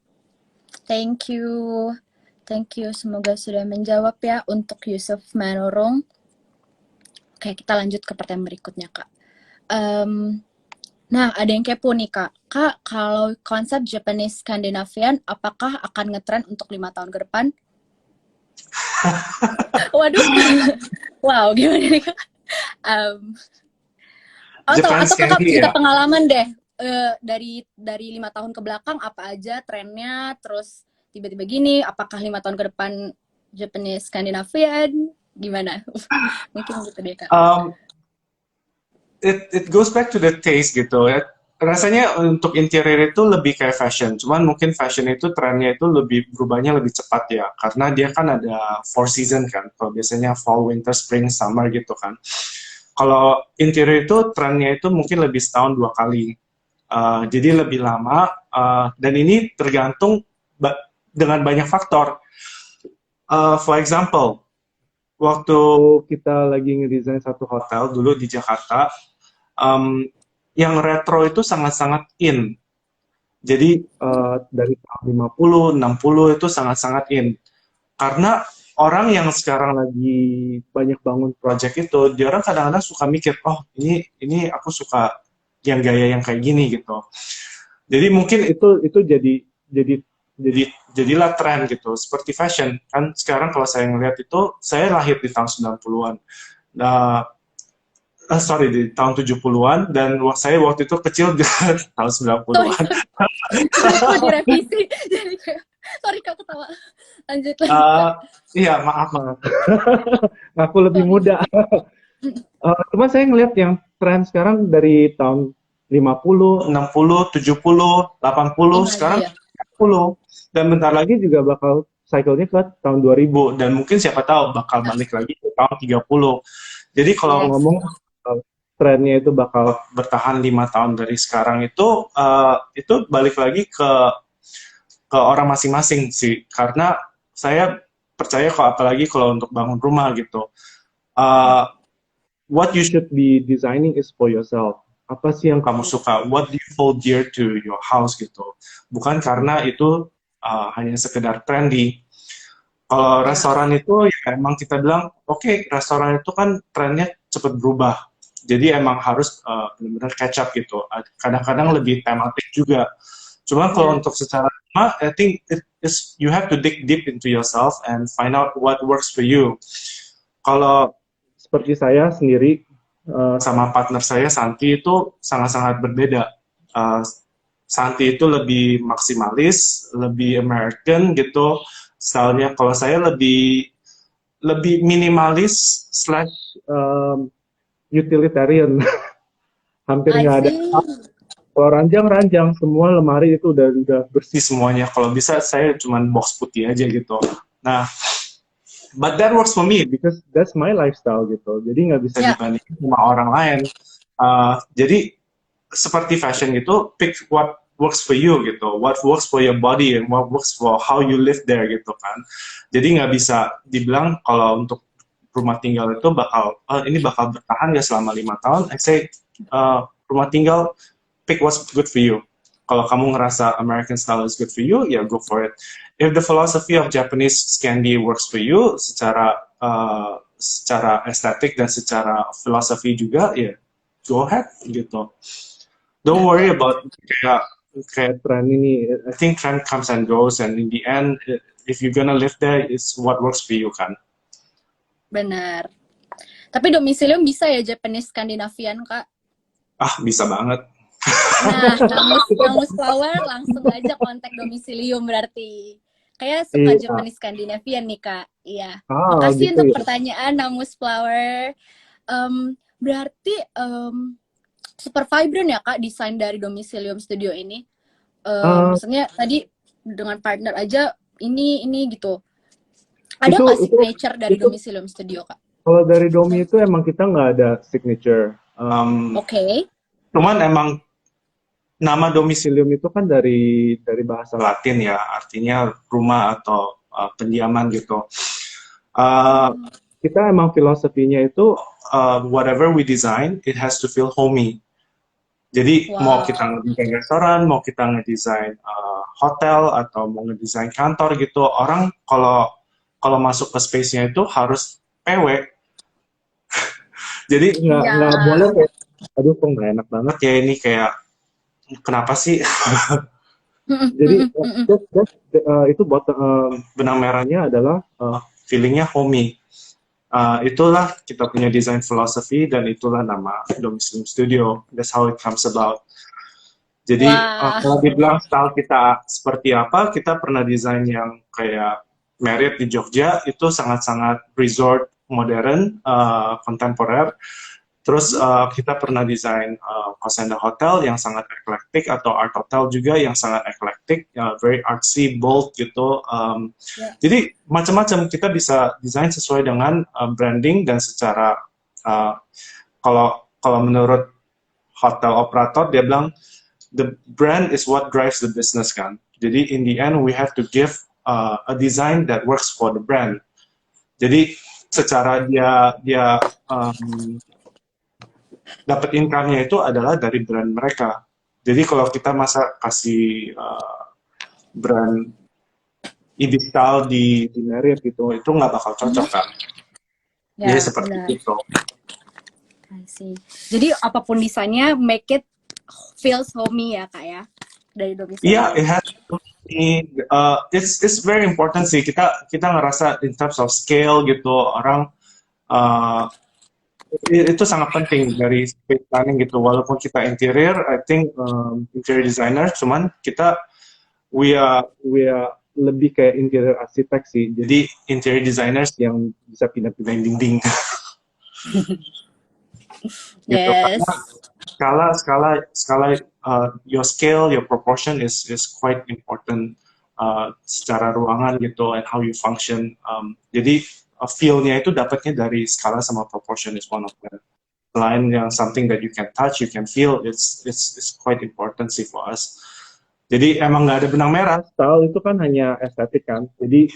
thank you. Thank you, semoga sudah menjawab ya untuk Yusuf Manurung. Oke, kita lanjut ke pertanyaan berikutnya, Kak. Nah, ada yang kepo nih, Kak. Kak, kalau konsep Japanese Scandinavian, apakah akan ngetren untuk 5 tahun ke depan? Waduh. Wow, gimana nih, Kak? Atau Kakak cerita pengalaman deh. Dari 5 tahun ke belakang, apa aja trennya, terus tiba-tiba gini, apakah 5 tahun ke depan Japanese Scandinavian? Gimana? Mungkin gitu deh, Kak. It goes back to the taste gitu ya. Rasanya untuk interior itu lebih kayak fashion, cuman mungkin fashion itu trennya itu lebih berubahnya lebih cepat ya, karena dia kan ada 4 season kan, kalau biasanya fall, winter, spring, summer gitu kan. Kalau interior itu trennya itu mungkin lebih setahun 2 kali, jadi lebih lama, dan ini tergantung dengan banyak faktor. For example, waktu kita lagi ngedesain satu hotel dulu di Jakarta, yang retro itu sangat-sangat in. Jadi dari tahun 50, 60 itu sangat-sangat in. Karena orang yang sekarang lagi banyak bangun project itu, dia orang kadang-kadang suka mikir, oh ini aku suka yang gaya yang kayak gini gitu. Jadi mungkin itu jadilah tren gitu. Seperti fashion kan sekarang kalau saya ngelihat itu, saya lahir di tahun 90-an. Nah, sorry, di tahun 70-an, dan saya waktu itu kecil di tahun 90-an. Aku direvisi, jadi kayak, sorry Kak ketawa. Lanjut lagi. Iya, maaf. Aku lebih muda. Cuma saya ngelihat yang tren sekarang dari tahun 50, 60, 70, 80, sekarang 90. Dan bentar lagi juga bakal cycle-nya ke tahun 2000. Dan mungkin siapa tahu bakal balik lagi ke tahun 30. Jadi kalau ngomong trennya itu bakal bertahan 5 tahun dari sekarang itu balik lagi ke orang masing-masing sih, karena saya percaya apalagi kalau untuk bangun rumah gitu, what you should be designing is for yourself. Apa sih yang kamu suka? What do you hold dear to your house gitu? Bukan karena itu hanya sekedar trendy. Kalau restoran itu ya emang kita bilang, oke, restoran itu kan trennya cepat berubah. Jadi emang harus benar-benar catch up gitu. Kadang-kadang lebih tematik juga. Cuma kalau untuk secara lama, I think you have to dig deep into yourself and find out what works for you. Kalau seperti saya sendiri sama partner saya Santi itu sangat-sangat berbeda. Santi itu lebih maksimalis, lebih American gitu stylenya. Kalau saya lebih minimalis / utilitarian. Hampir nggak ada. Kalau ranjang semua lemari itu udah bersih semuanya. Kalau bisa saya cuma box putih aja gitu. Nah, but that works for me because that's my lifestyle gitu. Jadi nggak bisa dibandingin sama orang lain. Jadi seperti fashion gitu, pick what works for you gitu, what works for your body and what works for how you live there gitu kan. Jadi nggak bisa dibilang kalau untuk rumah tinggal itu ini bakal bertahan ya selama 5 tahun. I say rumah tinggal, pick what's good for you. Kalau kamu ngerasa American style is good for you, ya go for it. If the philosophy of Japanese Scandi works for you, secara estetik dan secara filosofi juga, ya go ahead gitu. Don't worry about kayak kayak tren ini. I think trend comes and goes, and in the end, if you're gonna live there, it's what works for you kan. Benar. Tapi domisilium bisa ya Japanese Scandinavian, Kak? Ah, bisa banget. Nah, Namus Flower langsung aja kontak domisilium berarti. Kayak suka Iya. Japanese Scandinavian nih, Kak. Iya. Ah, Makasih gitu untuk ya. pertanyaan Namus Flower. Berarti super vibrant ya, Kak, desain dari Domisilium Studio ini. Ah, Maksudnya tadi dengan partner aja ini gitu. Ada itu nggak itu signature dari itu Domisilium Studio, Kak? kalau dari Domi itu emang kita nggak ada signature. Oke. Cuman emang nama domisilium itu kan dari bahasa Latin ya, artinya rumah atau pendiaman gitu. Uh, kita emang filosofinya itu whatever we design, it has to feel homey. Jadi mau Wow. kita ngedesain restoran, mau kita ngedesain hotel atau mau ngedesain kantor gitu, orang kalau kalau masuk ke space-nya itu harus PW. Jadi nggak boleh Ya. kayak, aduh kok nggak enak banget ya ini kayak kenapa sih. Jadi itu buat benang merahnya adalah feelingnya homey. Itulah kita punya design philosophy dan itulah nama Domicilium Studio. That's how it comes about. Jadi Wah. kalau dibilang style kita seperti apa, kita pernah desain yang kayak Marriott di Jogja itu sangat-sangat resort modern, kontemporer. Terus kita pernah desain Fazenda Hotel yang sangat eclectic atau Art Hotel juga yang sangat eclectic, very artsy, bold gitu. Jadi macam-macam kita bisa desain sesuai dengan branding dan secara kalau kalau menurut hotel operator dia bilang the brand is what drives the business kan. Jadi in the end we have to give a design that works for the brand. Jadi secara dia dapat income-nya itu adalah dari brand mereka. Jadi kalau kita masa kasih brand Ibis style di Marriott gitu, itu nggak bakal cocok kan. Jadi Ya, seperti benar. itu. I see. Jadi apapun desainnya make it feels homey ya, Kak ya. Dari Iya, Domisilium. it has to be, it's very important sih. Kita ngerasa in terms of scale gitu, orang itu sangat penting dari space planning gitu. Walaupun kita interior, I think interior designer, cuman kita we are lebih kayak interior arsitek sih. Jadi interior designers yang bisa pindah-pindahin dinding gitu. Yes. Karena skala your scale, your proportion is quite important secara ruangan gitu and how you function. Jadi feel-nya itu dapatnya dari skala sama proportion is one of them. Selain yang something that you can touch, you can feel, it's quite important sih for us. Jadi emang nggak ada benang merah, style itu kan hanya estetik kan. Jadi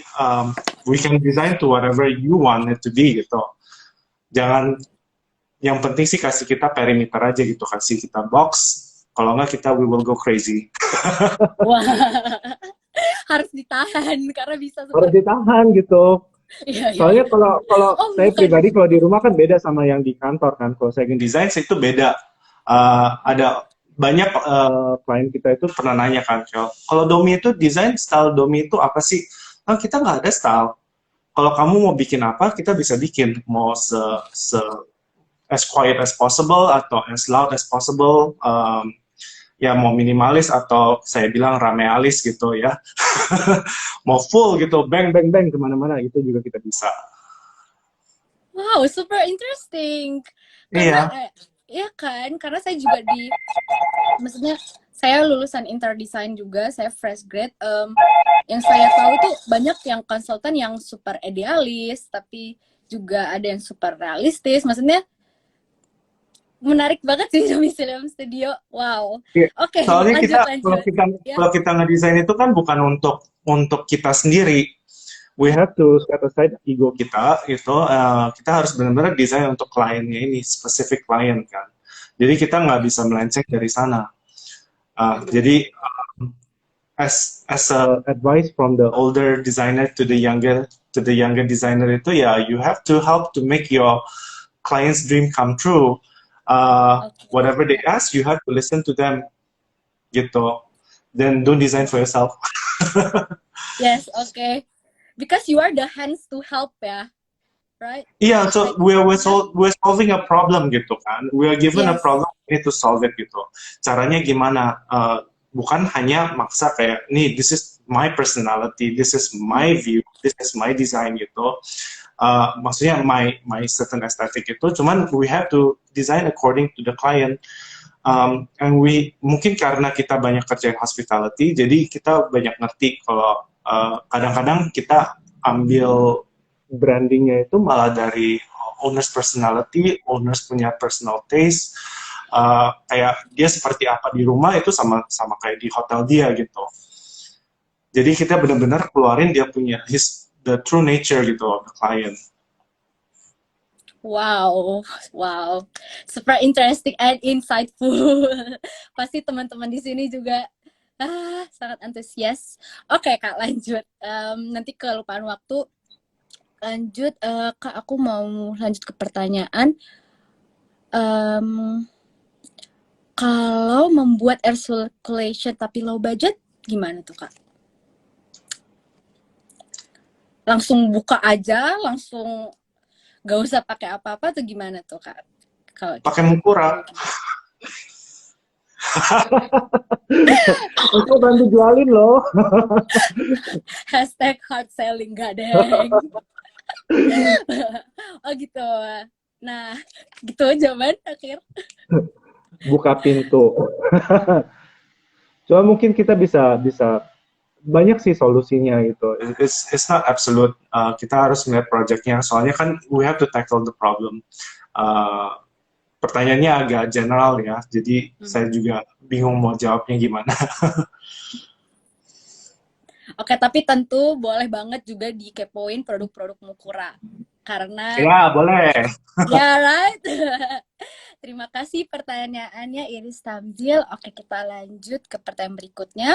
we can design to whatever you want it to be gitu. Jangan, yang penting sih kasih kita perimeter aja gitu, kasih kita box. Kalau nggak kita we will go crazy. Wah. Harus ditahan karena bisa Harus seperti ditahan gitu. iya. Soalnya kalau kalau Oh, saya bukan. pribadi kalau di rumah kan beda sama yang di kantor kan. Kalau saya desain itu beda. Ada banyak klien kita itu pernah nanya kan, kalau Domi itu desain style Domi itu apa sih? Nah, kita nggak ada style. Kalau kamu mau bikin apa, kita bisa bikin. Mau se as quiet as possible atau as loud as possible. Ya mau minimalis atau saya bilang ramealis gitu ya. Mau full gitu, bang bang bang kemana-mana itu juga kita bisa. Wow, super interesting. Iya. Karena ya kan, karena saya juga maksudnya saya lulusan interior design juga, saya fresh grade. Yang saya tahu tuh banyak yang konsultan yang super idealis, tapi juga ada yang super realistis. Maksudnya menarik banget sih Domisilium Studio. Wow. Iya. Oke, Soalnya lanjut. Ya. kalau kita ngedesain itu kan bukan untuk kita sendiri. We have to set aside ego kita itu kita harus benar-benar desain untuk kliennya ini, specific client kan. Jadi kita nggak bisa melenceng dari sana. Jadi as a advice from the older designer to the younger designer itu ya you have to help to make your client's dream come true. Whatever they ask, you have to listen to them gitu. then don't design for yourself. Yes, okay. Because you are the hands to help ya, right? Iya, so Like yeah. we're solving a problem gitu kan. We are given a Yes. problem, we need to solve it gitu. Caranya gimana? Bukan hanya maksa kayak, nih, this is my personality, this is my Mm-mm. view, this is my design gitu. Maksudnya my certain aesthetic itu, cuman we have to design according to the client. And we mungkin karena kita banyak kerjain hospitality, jadi kita banyak ngerti kalau kadang-kadang kita ambil brandingnya itu malah dari owner's personality, owner's punya personal taste, kayak dia seperti apa di rumah itu sama sama kayak di hotel dia gitu. Jadi kita benar-benar keluarin dia punya the true nature gitu of the client. Wow, wow, super interesting and insightful. Pasti teman-teman di sini juga sangat antusias. Oke Kak, lanjut. Nanti kelupaan waktu. Lanjut, Kak, aku mau lanjut ke pertanyaan. Em, Kalau membuat air circulation tapi low budget, gimana tuh Kak? Langsung buka aja, langsung gak usah pakai apa-apa tuh gimana tuh Kak? Kalau Pakai kita Mukura. mungkin. Aku bantu jualin loh. Hashtag hard selling, gak deng. Oh gitu. Nah, gitu jawaban akhir. Buka pintu. Cuma mungkin kita bisa bisa banyak sih solusinya gitu. It's not absolute. Kita harus melihat projectnya. Soalnya kan we have to tackle the problem. Uh, Pertanyaannya agak general ya. Jadi saya juga bingung mau jawabnya gimana. Oke, tapi tentu boleh banget juga dikepoin produk-produk Mukura. Karena, Ya, boleh. ya right? Terima kasih pertanyaannya Iris Tamzil. Oke, kita lanjut ke pertanyaan berikutnya.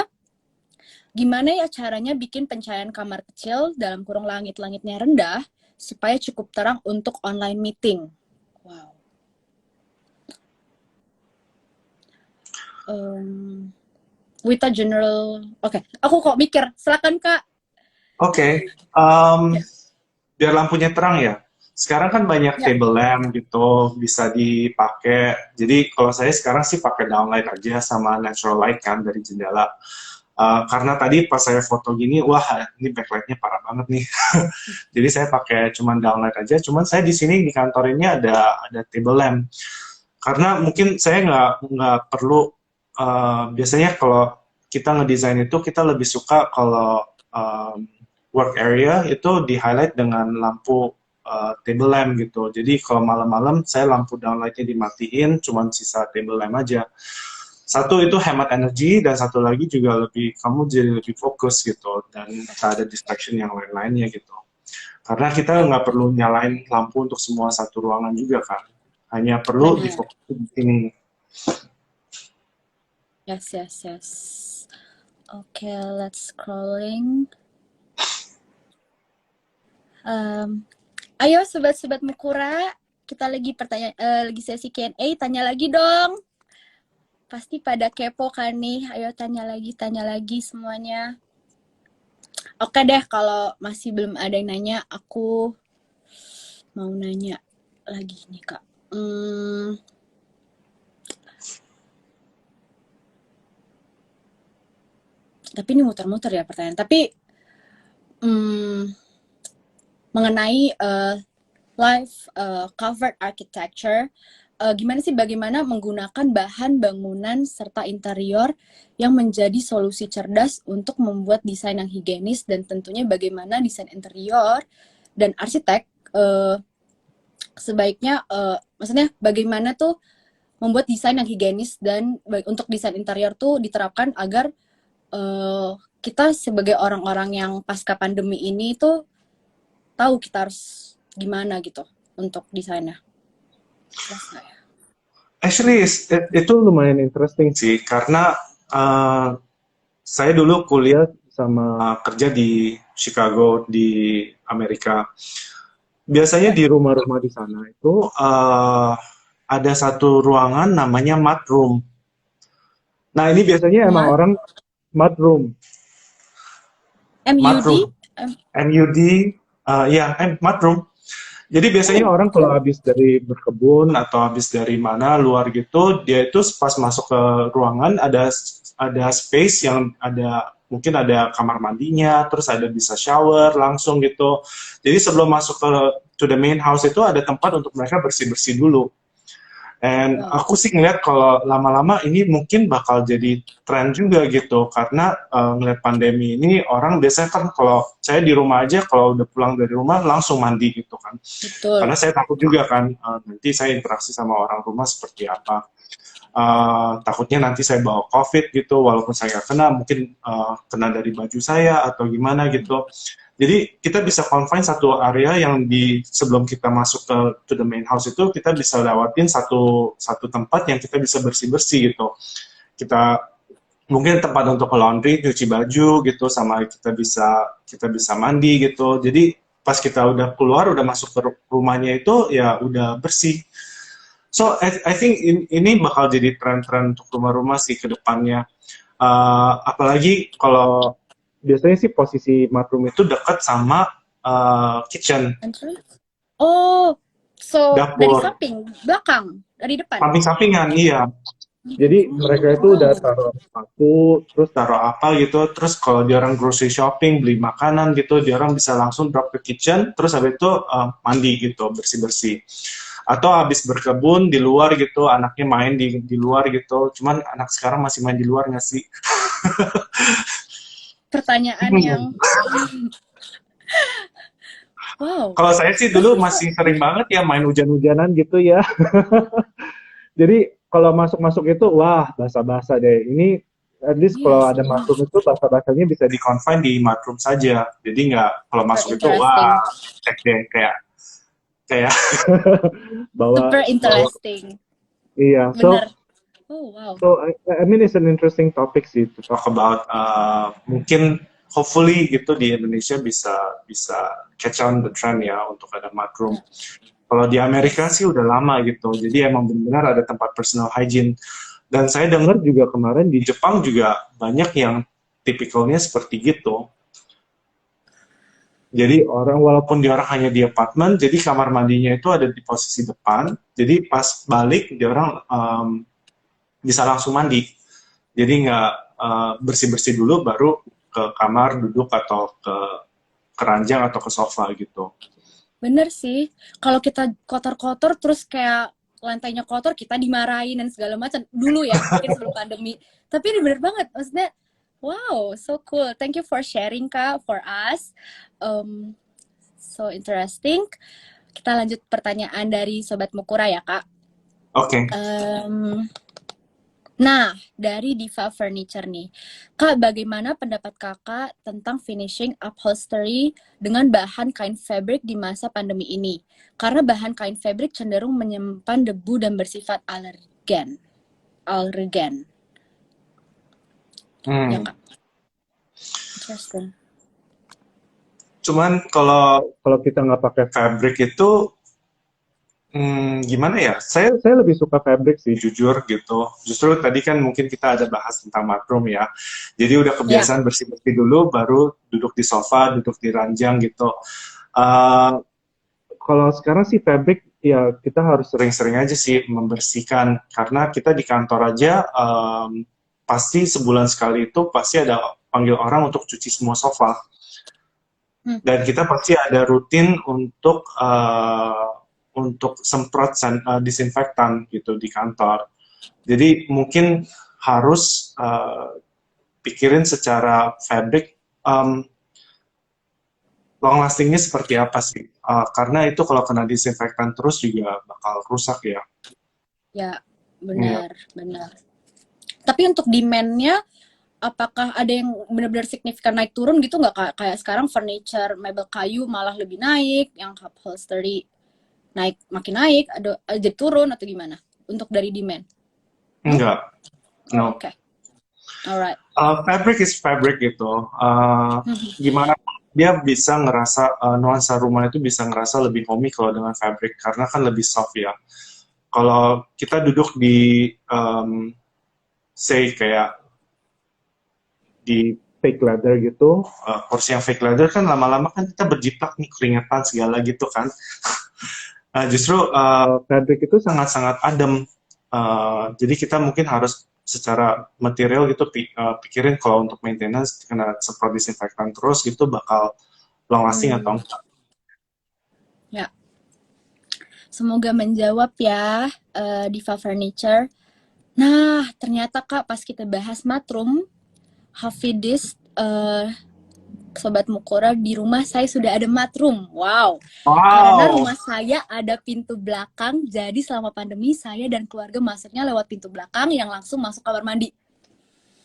Gimana ya caranya bikin pencahayaan kamar kecil dalam kurung langit-langitnya rendah supaya cukup terang untuk online meeting? Wow. With a general, oke, aku kok mikir, silakan Kak. Oke. Yes. Biar lampunya terang ya. Sekarang kan banyak Ya. table lamp gitu, bisa dipakai. Jadi kalau saya sekarang sih pakai downlight aja sama natural light kan dari jendela. Karena tadi pas saya foto gini, wah ini backlightnya parah banget nih. Jadi saya pakai cuman downlight aja. Cuman saya di sini di kantor ini ada table lamp. Karena mungkin saya nggak perlu. Biasanya kalau kita ngedesain itu kita lebih suka kalau work area itu di highlight dengan lampu table lamp gitu. Jadi kalau malam-malam saya lampu downlightnya dimatiin, cuman sisa table lamp aja. Satu itu hemat energi dan satu lagi juga kamu jadi lebih fokus gitu dan tak ada distraction yang lain-lainnya gitu. Karena kita nggak perlu nyalain lampu untuk semua satu ruangan juga kan. Hanya perlu Benar. difokus di sini. Yes, yes, yes. Oke, let's scrolling. Ayo sobat-sobat Mukura, kita lagi lagi sesi Q&A, tanya lagi dong. Pasti pada kepo kan nih, ayo tanya lagi semuanya. Oke deh, kalau masih belum ada yang nanya, aku mau nanya lagi nih Kak. Tapi ini muter-muter ya pertanyaan. Tapi mengenai live covered architecture, gimana sih bagaimana menggunakan bahan bangunan serta interior yang menjadi solusi cerdas untuk membuat desain yang higienis, dan tentunya bagaimana desain interior dan arsitek sebaiknya, maksudnya bagaimana tuh membuat desain yang higienis dan untuk desain interior tuh diterapkan agar kita sebagai orang-orang yang pasca pandemi ini tuh tahu kita harus gimana gitu untuk desainnya. Actually, itu lumayan interesting sih, karena saya dulu kuliah sama kerja di Chicago, di Amerika. Biasanya di rumah-rumah di sana itu ada satu ruangan namanya mud room. Nah, ini biasanya emang Mat? orang mudroom. MUD? Mudroom. MUD, ya, mudroom. Jadi biasanya orang kalau habis dari berkebun atau habis dari mana luar gitu, dia itu pas masuk ke ruangan ada space yang ada mungkin ada kamar mandinya, terus ada bisa shower langsung gitu. Jadi sebelum masuk ke to the main house itu ada tempat untuk mereka bersih-bersih dulu. And aku sih ngeliat kalau lama-lama ini mungkin bakal jadi tren juga gitu, karena ngeliat pandemi ini orang biasanya kan kalau saya di rumah aja kalau udah pulang dari rumah langsung mandi gitu kan. Betul. Karena saya takut juga kan nanti saya interaksi sama orang rumah seperti apa. Takutnya nanti saya bawa COVID gitu, walaupun saya nggak kena, mungkin kena dari baju saya atau gimana gitu. Jadi kita bisa confine satu area yang sebelum kita masuk ke to the main house itu kita bisa lewatin satu tempat yang kita bisa bersih-bersih gitu. Kita mungkin tempat untuk laundry, cuci baju gitu, sama kita bisa mandi gitu. Jadi pas kita udah keluar, udah masuk ke rumahnya itu ya udah bersih. So I think ini bakal jadi tren-tren untuk rumah-rumah sih ke depannya. Apalagi kalau biasanya sih posisi mudroom itu dekat sama kitchen. Oh, so Dapur. dari samping, belakang, dari depan. Samping-sampingan, iya. Jadi mereka itu udah taruh sepatu, terus taruh apa gitu, terus kalau dia orang grocery shopping, beli makanan gitu, dia orang bisa langsung drop ke kitchen, terus habis itu mandi gitu, bersih-bersih. Atau habis berkebun di luar gitu, anaknya main di luar gitu, cuman anak sekarang masih main di luar nggak sih? Pertanyaan yang wow. Kalau saya sih dulu masih sering banget ya main hujan-hujanan gitu ya. Jadi kalau masuk-masuk itu wah basah-basah deh. Ini at least kalau ada mudroom itu basah-basahnya bisa di confine di mudroom saja. Jadi nggak kalau masuk itu wah cek deh kayak super interesting. Iya, benar. Oh wow. So I mean it's an interesting topic sih to talk about. Mungkin hopefully gitu di Indonesia bisa catch on the trend ya untuk ada mudroom. Kalau di Amerika sih udah lama gitu, jadi emang benar-benar ada tempat personal hygiene. Dan saya dengar juga kemarin di Jepang juga banyak yang tipikalnya seperti gitu. Jadi walaupun dia orang hanya di apartemen, jadi kamar mandinya itu ada di posisi depan. Jadi pas balik dia orang bisa langsung mandi. Jadi nggak bersih-bersih dulu baru ke kamar duduk atau ke keranjang atau ke sofa gitu. Bener sih, kalau kita kotor-kotor terus kayak lantainya kotor, kita dimarahin dan segala macam dulu ya, mungkin sebelum pandemi. Tapi ini bener banget, maksudnya, wow, so cool. Thank you for sharing Kak, for us. So interesting. Kita lanjut pertanyaan dari Sobat Mukura ya Kak. Oke. Nah, dari Diva Furniture nih, Kak, bagaimana pendapat Kakak tentang finishing upholstery dengan bahan kain fabric di masa pandemi ini? Karena bahan kain fabric cenderung menyimpan debu dan bersifat alergen. Ya, Kak. Interesting. Cuman kalau kita nggak pakai fabric itu gimana ya? Saya lebih suka fabric sih, jujur gitu. Justru tadi kan mungkin kita ada bahas tentang mudroom ya. Jadi udah kebiasaan bersih-bersih dulu, baru duduk di sofa, duduk di ranjang gitu. Kalau sekarang sih fabric ya kita harus sering-sering aja sih membersihkan. Karena kita di kantor aja pasti sebulan sekali itu pasti ada panggil orang untuk cuci semua sofa. Dan kita pasti ada rutin untuk semprot disinfektan gitu di kantor. Jadi mungkin harus pikirin secara fabric long lastingnya seperti apa sih? Karena itu kalau kena disinfektan terus juga bakal rusak ya. Ya, benar. Tapi untuk demand-nya, apakah ada yang benar-benar signifikan naik turun gitu nggak Kak? Kayak sekarang furniture, mebel kayu malah lebih naik, yang upholstery makin naik, ada jadi turun atau gimana? Untuk dari demand? Enggak. No. Oke. Alright. Fabric is fabric gitu. Gimana dia bisa ngerasa nuansa rumah itu bisa ngerasa lebih homey kalau dengan fabric karena kan lebih soft ya. Kalau kita duduk di say kayak di fake leather gitu. Kursi yang fake leather kan lama-lama kan kita berjiplak nih keringetan segala gitu kan. Justru fabric itu sangat-sangat adem. Jadi kita mungkin harus secara material gitu pikirin kalau untuk maintenance kena semprot disinfektan terus gitu bakal long lasting atau enggak. Ya, semoga menjawab ya, Diva Furniture. Nah, ternyata Kak, pas kita bahas matrum, Hafidis, Sobat Mukora, di rumah saya sudah ada matrum. Wow. Karena Wow. rumah saya ada pintu belakang, jadi selama pandemi saya dan keluarga masuknya lewat pintu belakang yang langsung masuk kamar mandi.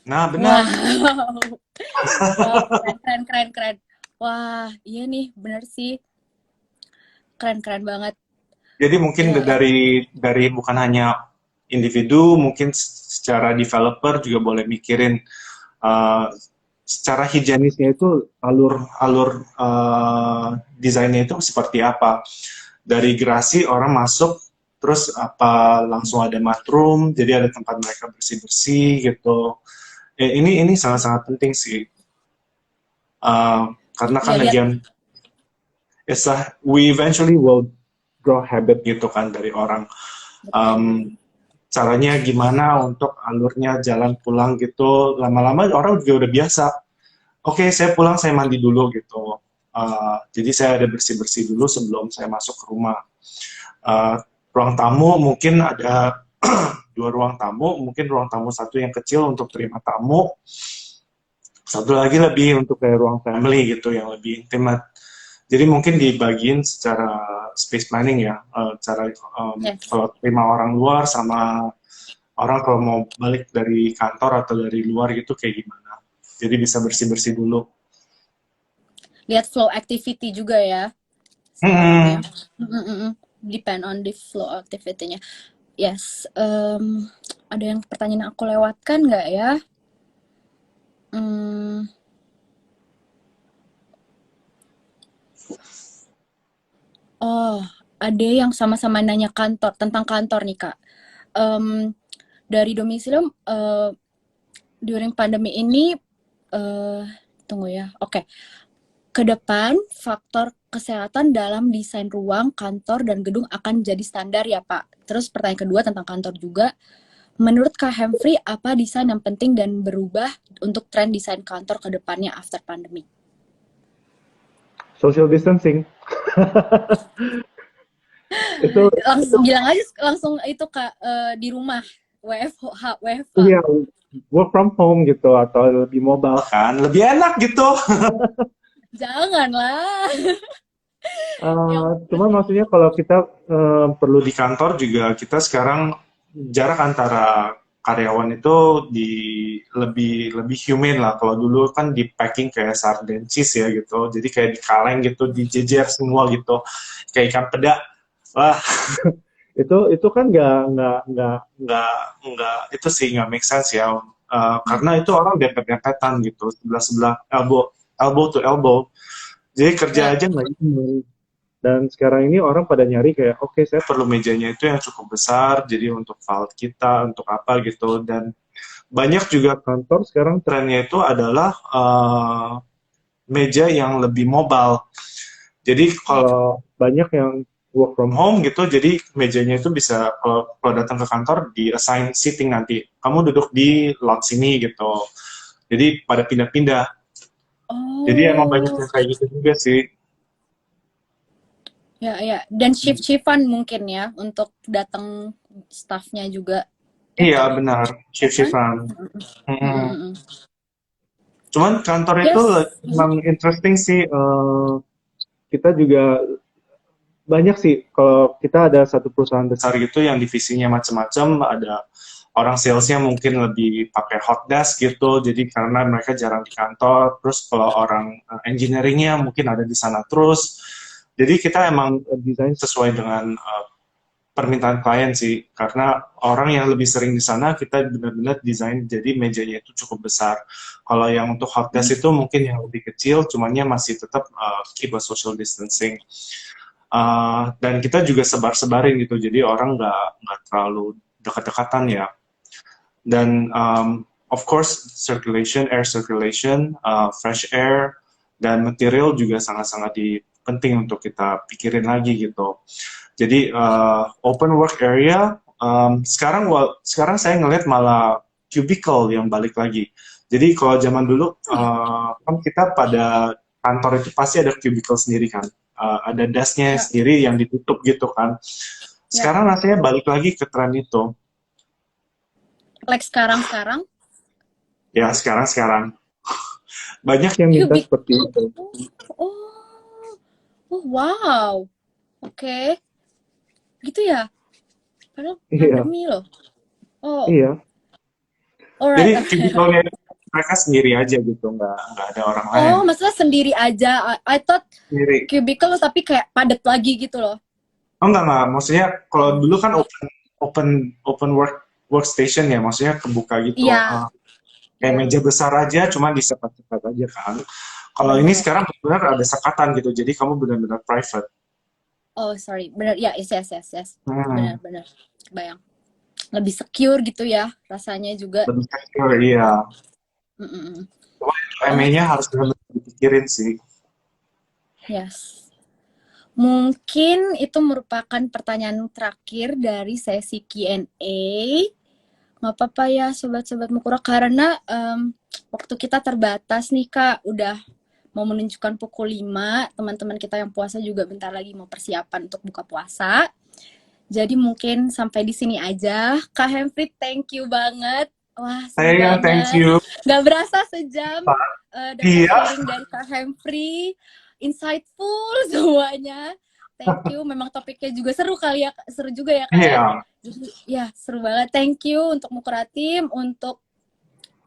Nah, benar. Wow. Wow, keren. Wah, iya nih, bener sih. Keren banget. Jadi mungkin Ya. dari bukan hanya individu, mungkin secara developer juga boleh mikirin secara higienisnya itu alur desainnya itu seperti apa. Dari gerasi orang masuk terus apa langsung ada matroom, jadi ada tempat mereka bersih-bersih gitu. Ini sangat-sangat penting sih. Karena kan Lihat. again we eventually will grow habit gitu kan dari orang. Caranya gimana untuk alurnya jalan pulang gitu, lama-lama orang juga udah biasa. Oke, saya pulang saya mandi dulu gitu. Jadi saya ada bersih-bersih dulu sebelum saya masuk ke rumah. Ruang tamu mungkin ada 2 ruang tamu, mungkin ruang tamu satu yang kecil untuk terima tamu, satu lagi lebih untuk kayak ruang family gitu yang lebih intimate. Jadi mungkin dibagiin secara space planning ya, cara kalau terima orang luar sama orang kalau mau balik dari kantor atau dari luar gitu kayak gimana. Jadi bisa bersih-bersih dulu. Lihat flow activity juga ya. Sebenarnya. Depend on the flow activity-nya. Yes. Ada yang pertanyaan aku lewatkan nggak ya? Oh, ada yang sama-sama nanya tentang kantor nih Kak. Dari Domicilium during pandemi ini, tunggu ya. Oke. Ke depan, faktor kesehatan dalam desain ruang, kantor, dan gedung akan jadi standar ya Pak. Terus pertanyaan kedua tentang kantor juga. Menurut Kak Hemfrey, apa desain yang penting dan berubah untuk tren desain kantor ke depannya after pandemi? Social distancing. itu Langsung bilang aja langsung itu Kak, di rumah, WFH. Iya, work from home gitu atau lebih mobile. Kan lebih enak gitu. Janganlah. Cuma maksudnya kalau kita perlu Di kantor juga kita sekarang jarak antara karyawan itu lebih humane lah. Kalau dulu kan di packing kayak sarden cheese ya gitu. Jadi kayak di kaleng gitu, dijejer semua gitu. Kayak ikan peda. Wah, itu kan nggak itu sih nggak make sense ya. Karena itu orang dempet-dempetan gitu, sebelah-sebelah elbow to elbow. Jadi kerja aja nggak ini. Dan sekarang ini orang pada nyari kayak, oke, saya perlu mejanya itu yang cukup besar, jadi untuk vault kita, untuk apa gitu. Dan banyak juga kantor sekarang trennya itu adalah meja yang lebih mobile. Jadi kalau banyak yang work from home gitu, jadi mejanya itu bisa kalau datang ke kantor di assign seating nanti. Kamu duduk di lot sini gitu. Jadi pada pindah-pindah. Jadi emang banyak yang kayak gitu juga sih. Ya. Dan shift-shiftan mungkin ya untuk datang staffnya juga. Iya benar, shift-shiftan. Cuman kantor itu memang interesting sih. Kita juga banyak sih. Kalau kita ada satu perusahaan besar gitu yang divisinya macam-macam, ada orang salesnya mungkin lebih pakai hot desk gitu. Jadi karena mereka jarang di kantor. Terus kalau orang engineeringnya mungkin ada di sana terus. Jadi kita emang desain sesuai dengan permintaan klien sih, karena orang yang lebih sering di sana kita benar-benar desain jadi mejanya itu cukup besar. Kalau yang untuk hot desk itu mungkin yang lebih kecil, cumannya masih tetap keep a social distancing. Dan kita juga sebar-sebarin gitu, jadi orang nggak terlalu dekat-dekatan ya. Dan of course air circulation, fresh air, dan material juga sangat-sangat penting untuk kita pikirin lagi gitu. Jadi open work area sekarang saya ngelihat malah cubicle yang balik lagi. Jadi kalau zaman dulu kan kita pada kantor itu pasti ada cubicle sendiri kan, ada desk-nya sendiri yang ditutup gitu kan. Sekarang rasanya balik lagi ke tren itu. Like sekarang? Ya, sekarang. Banyak yang minta seperti itu. Oh, wow. Oke. Gitu ya? Padahal pandemi loh. Oh. Iya. Jadi cubicle-nya mereka sendiri aja gitu, nggak ada orang lain. Oh, maksudnya sendiri aja. I thought sendiri. Cubicle tapi kayak padat lagi gitu loh. Oh enggak. Maksudnya kalau dulu kan open workstation ya, maksudnya kebuka gitu. Iya. Kayak meja besar aja, cuma disekat-sekat aja kan. Kalau ini sekarang benar ada sekatan gitu, jadi kamu benar-benar private. Oh, sorry. Benar, ya, yes. Benar. Bayang. Lebih secure gitu ya, rasanya juga. Lebih secure, iya. MA-nya harus benar-benar dipikirin sih. Yes. Mungkin itu merupakan pertanyaan terakhir dari sesi Q&A. Nggak apa-apa ya sobat-sobat Mukura, karena waktu kita terbatas nih Kak, udah mau menunjukkan pukul 5, teman-teman kita yang puasa juga bentar lagi mau persiapan untuk buka puasa. Jadi mungkin sampai di sini aja. Kak Hempri, thank you banget. Wah, seru banget. Thank you. Gak berasa sejam dapat sharing dari Kak Hempri. Insightful semuanya. Thank you. Memang topiknya juga seru kali ya, seru juga ya Kak. Iya. Jadi ya seru banget. Thank you untuk Mukura Team, untuk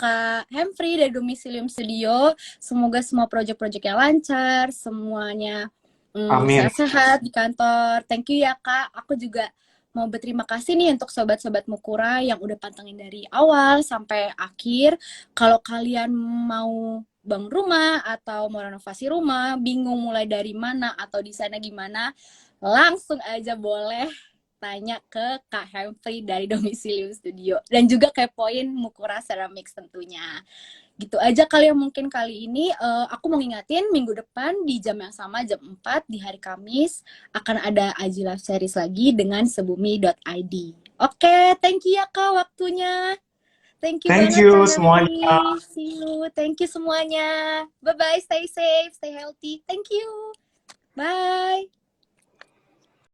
Kak Hempri dari Domisilium Studio. Semoga semua proyek-proyeknya lancar, semuanya sehat-sehat di kantor. Thank you ya Kak. Aku juga mau berterima kasih nih untuk sobat-sobat Mukura yang udah pantengin dari awal sampai akhir. Kalau kalian mau bangun rumah atau mau renovasi rumah, bingung mulai dari mana atau desainnya gimana, langsung aja boleh tanya ke Kak Hempri dari Domisilium Studio. Dan juga kepoin Mukura Ceramics tentunya. Gitu aja kali ya mungkin kali ini. Aku mau ngingatin minggu depan di jam yang sama, jam 4 di hari Kamis, akan ada Aji Live Series lagi dengan sebumi.id. Oke, thank you ya Kak waktunya. Thank you semuanya. See you. Thank you semuanya. Bye-bye. Stay safe, stay healthy. Thank you. Bye.